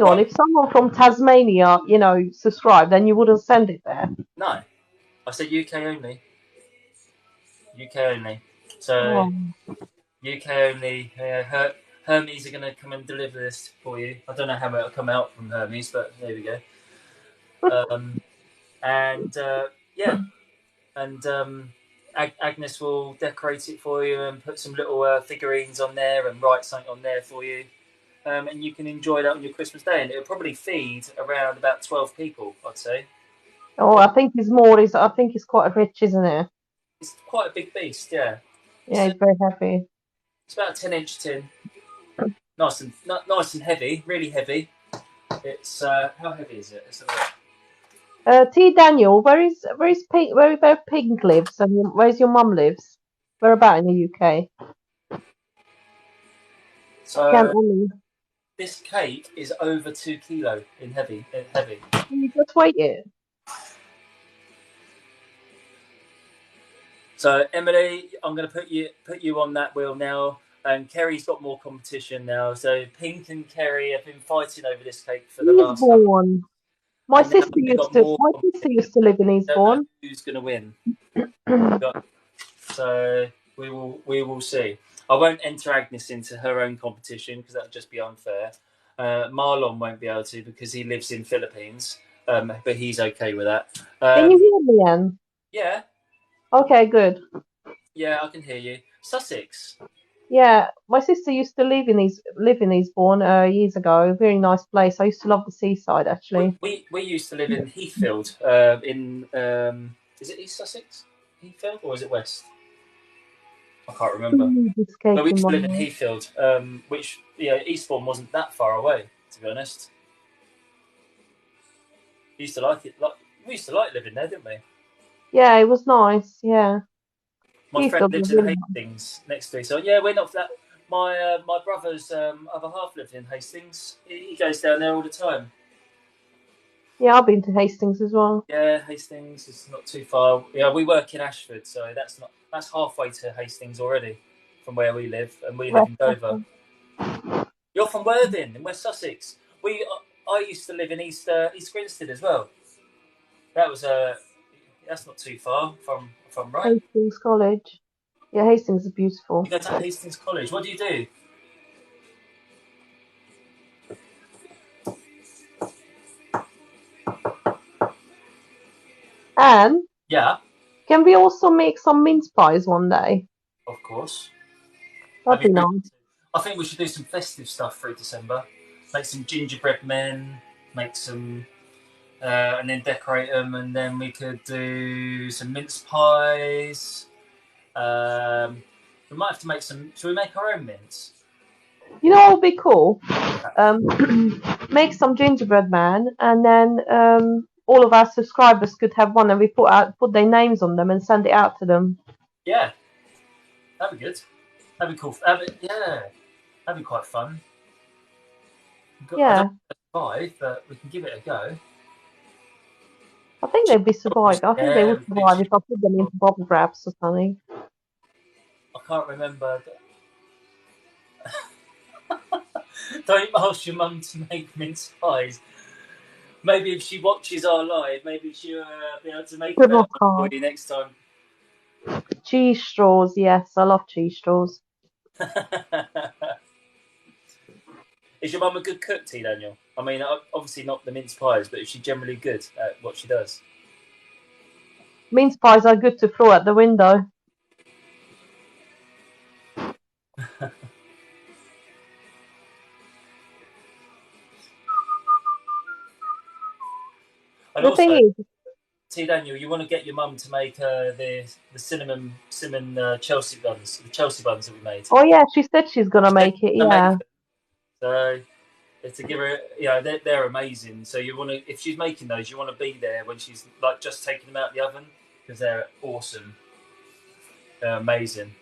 Speaker 1: what?
Speaker 3: If someone from Tasmania, subscribed, then you wouldn't send it there.
Speaker 1: No, I said UK only. UK only. So
Speaker 3: Oh.
Speaker 1: UK only. Hermes are going to come and deliver this for you. I don't know how it'll come out from Hermes, but there we go. And yeah, and Agnes will decorate it for you and put some little figurines on there and write something on there for you. And you can enjoy that on your Christmas day. And it'll probably feed around about 12 people, I'd say.
Speaker 3: Oh, I think it's more. I think it's quite rich, isn't it?
Speaker 1: It's quite a big beast, yeah.
Speaker 3: Yeah, it's very heavy.
Speaker 1: It's about a 10-inch tin. Nice and heavy, really heavy. It's how heavy is it? It's
Speaker 3: T. Daniel, where is Pink? Where Pink lives, and where's your mum lives? Where about in the UK? Can't
Speaker 1: so
Speaker 3: only.
Speaker 1: this cake is over 2 kilo in heavy. Heavy.
Speaker 3: Can you just wait it?
Speaker 1: So Emily, I'm going to put you on that wheel now. And Kerry's got more competition now. So Pink and Kerry have been fighting over this cake for the last couple.
Speaker 3: Eastbourne. My
Speaker 1: And now
Speaker 3: sister
Speaker 1: they've
Speaker 3: used
Speaker 1: got
Speaker 3: to.
Speaker 1: more
Speaker 3: My sister
Speaker 1: competition.
Speaker 3: used to live in
Speaker 1: I don't know
Speaker 3: Eastbourne.
Speaker 1: who's going to win. So we will see. I won't enter Agnes into her own competition because that would just be unfair. Marlon won't be able to because he lives in Philippines, but he's okay with that.
Speaker 3: Can you hear me, Anne?
Speaker 1: Yeah,
Speaker 3: Okay, good.
Speaker 1: yeah, I can hear you. Sussex.
Speaker 3: Yeah, my sister used to live in Eastbourne years ago. Very nice place. I used to love the seaside actually.
Speaker 1: We used to live in Heathfield. Is it East Sussex? Heathfield or is it West? I can't remember. But we
Speaker 3: Escaping
Speaker 1: used
Speaker 3: my
Speaker 1: to live in
Speaker 3: mind.
Speaker 1: Heathfield, which Eastbourne wasn't that far away, to be honest. We used to like it. We used to like living there, didn't we?
Speaker 3: Yeah, it was nice. Yeah,
Speaker 1: My friend
Speaker 3: Heathfield was
Speaker 1: lives in
Speaker 3: really nice.
Speaker 1: Hastings next to me, so yeah, we're not that. My brother's other half lives in Hastings. He goes down there all the time.
Speaker 3: Yeah, I've been to Hastings as well.
Speaker 1: Yeah, Hastings is not too far. Yeah, we work in Ashford, so that's halfway to Hastings already from where we live, and we live
Speaker 3: West
Speaker 1: in Dover.
Speaker 3: Sussex.
Speaker 1: You're from Worthing in West Sussex. I used to live in East Grinstead as well. That was that's not too far from right.
Speaker 3: Hastings College. Yeah, Hastings is
Speaker 1: You
Speaker 3: beautiful.
Speaker 1: go to Hastings College. What do you do?
Speaker 3: And
Speaker 1: Yeah,
Speaker 3: can we also make some mince pies one day?
Speaker 1: of course. Have
Speaker 3: That'd
Speaker 1: you?
Speaker 3: be nice.
Speaker 1: I think we should do some festive stuff through December. Make some gingerbread men. Make some, and then decorate them, and then we could do some mince pies. We might have to make some. Should we make our own mints?
Speaker 3: You know what would be cool? Make some gingerbread man, and then all of our subscribers could have one, and we put their names on them and send it out to them.
Speaker 1: Yeah, that'd be good. That'd be cool. Yeah, that'd be quite fun. I
Speaker 3: Yeah,
Speaker 1: don't survive, but we can give it a go.
Speaker 3: I think they'd be survived. I think they would survive if I put them into bubble wraps or something.
Speaker 1: I can't remember. Don't ask your mum to make mince pies. Maybe if she watches our live, maybe she'll be able to make a better one for you next time.
Speaker 3: Cheese straws, yes, I love cheese straws.
Speaker 1: Is your mum a good cook, T. Daniel? I mean, obviously not the mince pies, but is she generally good at what she does?
Speaker 3: Mince pies are good to throw out the window.
Speaker 1: And
Speaker 3: the
Speaker 1: also,
Speaker 3: thing is,
Speaker 1: T. Daniel, you want to get your mum to make the cinnamon Chelsea buns, the Chelsea buns that we made.
Speaker 3: oh yeah, she said she's gonna make it. Yeah.
Speaker 1: So to give her, they're amazing. So you want to, if she's making those, you want to be there when she's like just taking them out of the oven because they're awesome. They're amazing.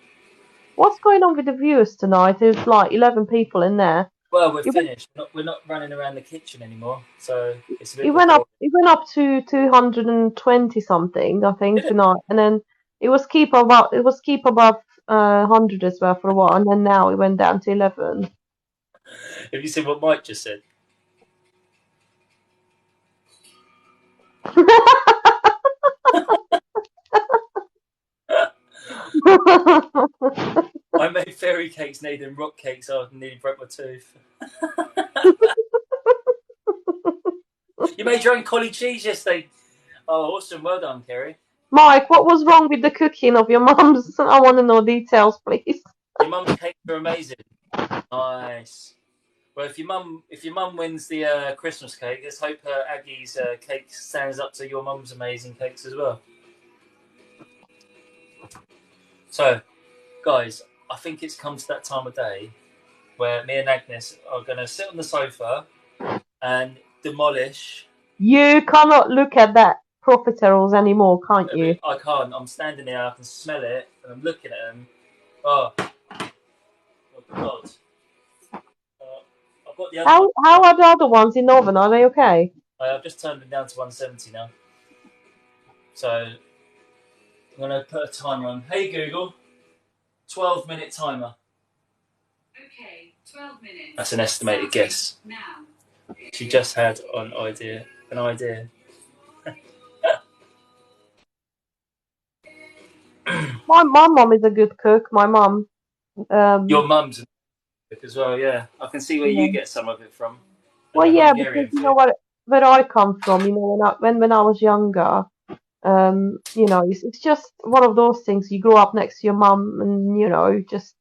Speaker 3: What's going on with the viewers tonight? There's like 11 people in there.
Speaker 1: Well, we're finished. We're not running around the kitchen anymore, so it's a bit.
Speaker 3: It went up to 220 something, I think, tonight, and then it was keep above 100 as well for a while, and then now it went down to 11.
Speaker 1: Have you seen what Mike just said? I made fairy cakes, Nathan, rock cakes. I nearly broke my tooth. You made your own collie cheese yesterday. Oh, awesome. Well done, Kerry.
Speaker 3: Mike, what was wrong with the cooking of your mum's? I want to know details, please.
Speaker 1: Your mum's cakes are amazing. Nice. Well, if your mum wins the Christmas cake, let's hope Aggie's cake stands up to your mum's amazing cakes as well. So, guys, I think it's come to that time of day where me and Agnes are going to sit on the sofa and demolish.
Speaker 3: You cannot look at that profiteroles anymore, can't you?
Speaker 1: I can't. I'm standing there, I can smell it, and I'm looking at them. Oh God. I've got the other
Speaker 3: how are the other ones in the oven? Are they okay?
Speaker 1: I've just turned them down to 170 now. So I'm going to put a timer on. Hey Google, 12-minute timer.
Speaker 4: Okay, 12 minutes.
Speaker 1: That's an estimated guess.
Speaker 4: Now.
Speaker 1: She just had an idea.
Speaker 3: My mum is a good cook. My mum.
Speaker 1: Your mum's a cook as well, yeah. I can see where you get some of it from.
Speaker 3: Well, yeah, because you know where I come from. You know, when I was younger, you know, it's just one of those things. You grow up next to your mum, and you know, just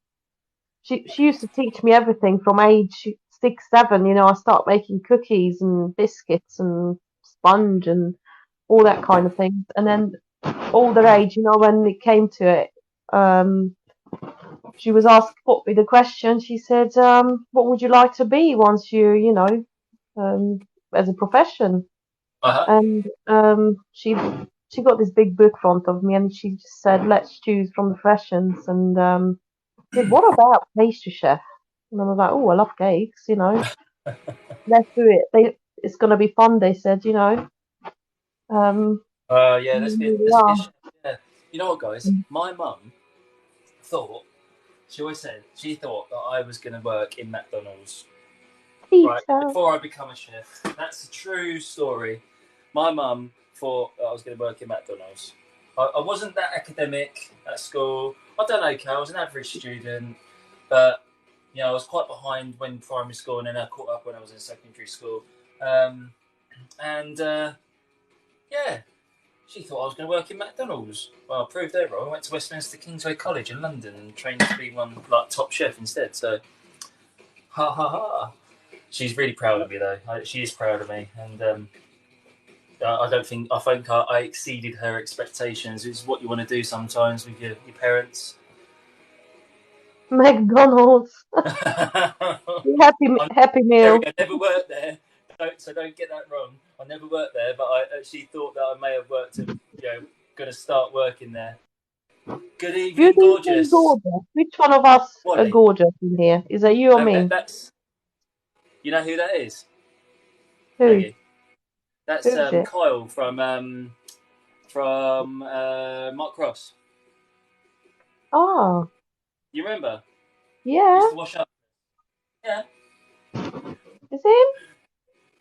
Speaker 3: she used to teach me everything from age 6, 7. You know, I start making cookies and biscuits and sponge and all that kind of thing. And then older age, you know, when it came to it, she was asked, put me the question. She said, "What would you like to be once you know, as a profession?"
Speaker 1: Uh-huh.
Speaker 3: And she got this big book in front of me, and she just said, "Let's choose from the professions." And said, "What about pastry chef?" And I was like, "Oh, I love cakes, you know. Let's do it. It's gonna be fun." They said, you know.
Speaker 1: Yeah, let's be yeah. You know what, guys? My mum thought, she always said, she thought that I was going to work in McDonald's. Right, before I become a chef. That's a true story. My mum thought that I was going to work in McDonald's. I wasn't that academic at school. I don't know, I was an average student, but you know, I was quite behind when primary school, and then I caught up when I was in secondary school. Yeah, she thought I was going to work in McDonald's. Well, I proved her wrong. I went to Westminster Kingsway College in London and trained to be one top chef instead. So, ha ha ha. She's really proud of me though. She is proud of me, and I think I exceeded her expectations. It's what you want to do sometimes with your parents.
Speaker 3: McDonald's. Happy
Speaker 1: Terry,
Speaker 3: meal.
Speaker 1: I never worked there, so don't get that wrong. I never worked there, but I actually thought that I may have worked at, going to start working there. Good evening,
Speaker 3: Beauty and
Speaker 1: gorgeous.
Speaker 3: gorgeous. Which one of us are
Speaker 1: Wally.
Speaker 3: gorgeous in here? Is that you or me?
Speaker 1: That's, you know who that is?
Speaker 3: Who?
Speaker 1: Aggie. That's
Speaker 3: Who's it?
Speaker 1: Kyle from Mark Cross.
Speaker 3: Oh,
Speaker 1: You remember?
Speaker 3: yeah.
Speaker 1: Used to wash up. Yeah.
Speaker 3: Is him?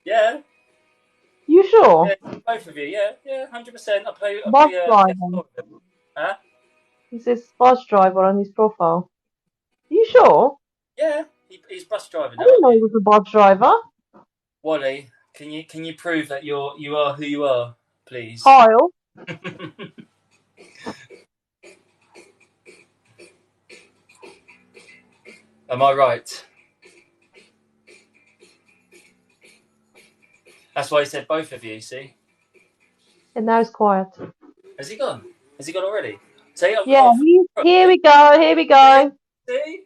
Speaker 1: Yeah.
Speaker 3: You sure?
Speaker 1: Yeah. Both of you. Yeah. Yeah. 100%.
Speaker 3: Bus driver.
Speaker 1: Huh?
Speaker 3: He says bus driver on his profile. You sure?
Speaker 1: Yeah. He's bus driving
Speaker 3: I
Speaker 1: now,
Speaker 3: didn't know
Speaker 1: aren't
Speaker 3: he
Speaker 1: you?
Speaker 3: was a bus driver.
Speaker 1: Wally, can you prove that you are who you are, please?
Speaker 3: Kyle.
Speaker 1: Am I right? That's why he said both of you. See?
Speaker 3: And now it's quiet.
Speaker 1: Has he gone? Has he gone already? See, I've
Speaker 3: Yeah,
Speaker 1: got.
Speaker 3: here we go. Here we go.
Speaker 1: See.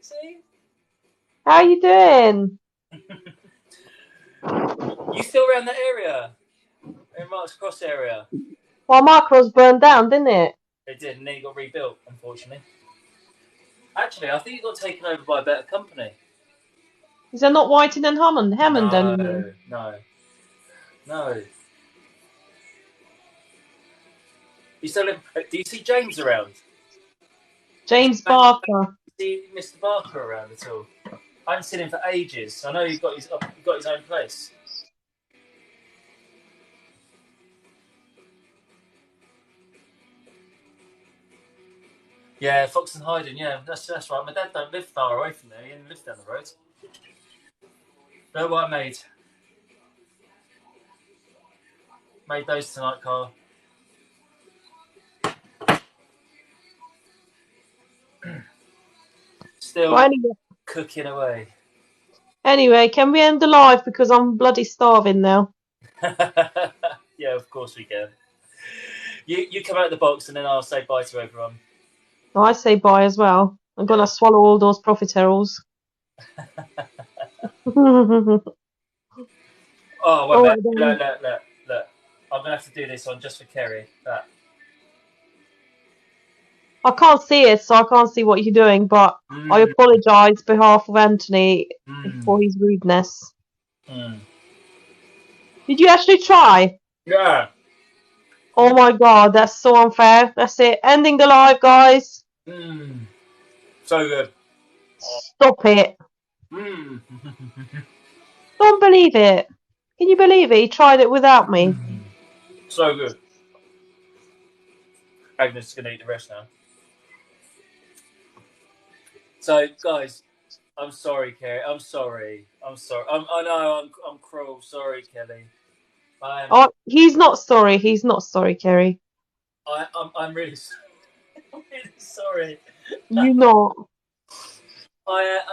Speaker 3: How you doing?
Speaker 1: You still around that area? In Mark's Cross area?
Speaker 3: Well, Marcos burned down, didn't it?
Speaker 1: It did, and then it got rebuilt, unfortunately. Actually, I think it got taken over by a better company.
Speaker 3: Is there not Whiting and Hammond anymore?
Speaker 1: No. You still live? Do you see James around?
Speaker 3: James Barker.
Speaker 1: See Mr. Barker around at all? I haven't seen him for ages. I know he's got his own place. Yeah, Fox and Hyden. Yeah, that's right. My dad don't live far away from there. He only lives down the road. Know what I made? Made those tonight, Carl. Still cooking away.
Speaker 3: Anyway, can we end the live because I'm bloody starving now?
Speaker 1: Yeah, of course we can. You come out of the box and then I'll say bye to everyone.
Speaker 3: I say bye as well. I'm gonna swallow all those profiteroles.
Speaker 1: Oh, wait a minute. Look. I'm going to have to do this on just for Kerry. That.
Speaker 3: I can't see it, so I can't see what you're doing, but I apologise on behalf of Anthony for his rudeness. Did you actually try?
Speaker 1: Yeah.
Speaker 3: Oh my god, that's so unfair. That's it. Ending the live, guys.
Speaker 1: So good.
Speaker 3: Stop it. Don't believe it. Can you believe it? He tried it without me.
Speaker 1: So good. Agnes is going to eat the rest now. So, guys, I'm sorry, Kerry. I'm sorry. I know I'm cruel. Sorry, Kelly.
Speaker 3: He's not sorry. He's not sorry, Kerry.
Speaker 1: I'm really I'm really sorry.
Speaker 3: You're not.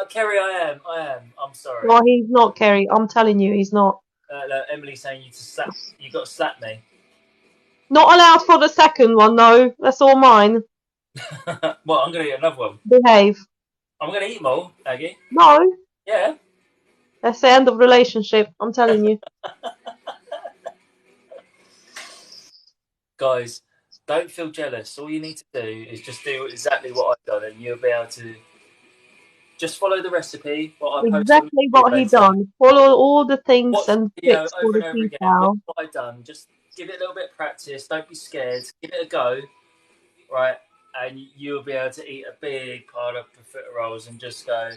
Speaker 1: Kerry, I am. I'm sorry.
Speaker 3: No, he's not, Kerry. I'm telling you, he's not.
Speaker 1: Emily's saying you got to slap me.
Speaker 3: Not allowed for the second one, no. That's all mine.
Speaker 1: Well, I'm going to eat another one.
Speaker 3: Behave.
Speaker 1: I'm going to eat them all, Aggie.
Speaker 3: No.
Speaker 1: Yeah.
Speaker 3: That's the end of relationship. I'm telling you.
Speaker 1: Guys, don't feel jealous. All you need to do is just do exactly what I've done, and you'll be able to just follow the recipe.
Speaker 3: Exactly what he done. Follow all the things and tips for
Speaker 1: over
Speaker 3: the
Speaker 1: and over again. What I've done. Just give it a little bit of practice. Don't be scared. Give it a go, right? And you'll be able to eat a big pile of profiteroles and just go,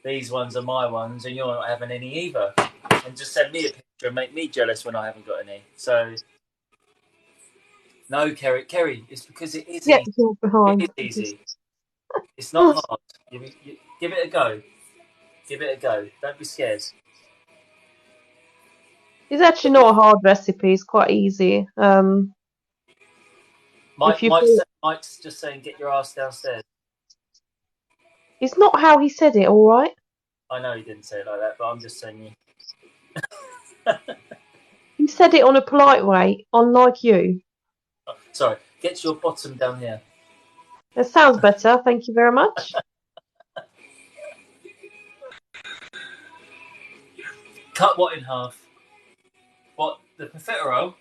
Speaker 1: these ones are my ones, and you're not having any either. And just send me a picture and make me jealous when I haven't got any. So. No, Kerry, it's because it is easy. It is easy. It's not hard. You give it a go. Give it a go. Don't be scared.
Speaker 3: It's actually not a hard recipe. It's quite easy.
Speaker 1: Mike's just saying, get your ass downstairs.
Speaker 3: It's not how he said it, all right?
Speaker 1: I know he didn't say it like that, but I'm just saying
Speaker 3: He You said it on a polite way, unlike you.
Speaker 1: Sorry, get your bottom down here.
Speaker 3: That sounds better. Thank you very much.
Speaker 1: Cut what in half? What, the profiterole?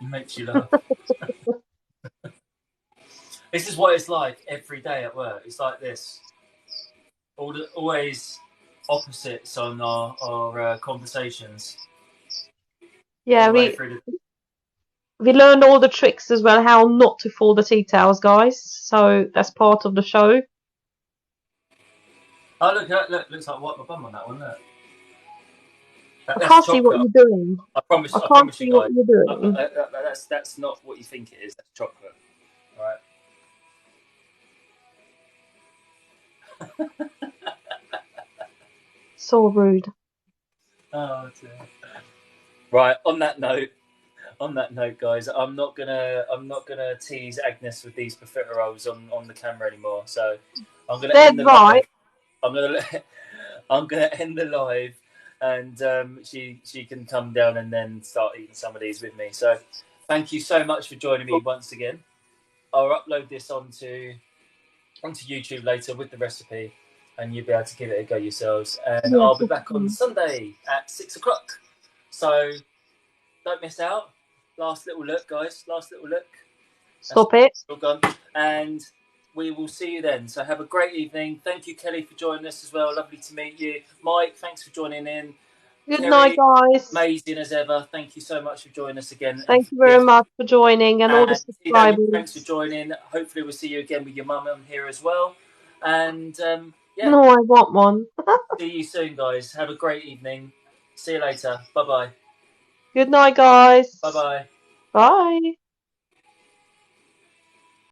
Speaker 1: It makes you laugh. This is what it's like every day at work. It's like this. Always opposites on our conversations.
Speaker 3: Yeah,
Speaker 1: all the way through
Speaker 3: we learned all the tricks as well, how not to fold the tea towels, guys. So that's part of the show.
Speaker 1: Oh, look, looks like what my bum on that one. Look.
Speaker 3: I can't see what you're doing.
Speaker 1: I promise
Speaker 3: I can't see
Speaker 1: you guys.
Speaker 3: what you're doing.
Speaker 1: That's not what you think it is. That's chocolate. All right.
Speaker 3: So rude.
Speaker 1: Oh dear. Right. On that note, guys, I'm not gonna tease Agnes with these profiteroles on the camera anymore. So I'm gonna end the live. I'm gonna end the live, and she can come down and then start eating some of these with me. So thank you so much for joining me once again. I'll upload this onto YouTube later with the recipe, and you'll be able to give it a go yourselves. And I'll be back on Sunday at 6 o'clock. So don't miss out. Last little look, guys. Last little look.
Speaker 3: Stop it.
Speaker 1: All gone. And we will see you then. So have a great evening. Thank you, Kelly, for joining us as well. Lovely to meet you. Mike, thanks for joining in.
Speaker 3: Good night, guys.
Speaker 1: Amazing as ever. Thank you so much for joining us again.
Speaker 3: Thank you very much for joining, and all the subscribers.
Speaker 1: Thanks for joining. Hopefully we'll see you again with your mum on here as well. And yeah.
Speaker 3: No, I want one.
Speaker 1: See you soon, guys. Have a great evening. See you later. Bye-bye.
Speaker 3: Good night, guys.
Speaker 1: Bye-bye.
Speaker 3: Bye.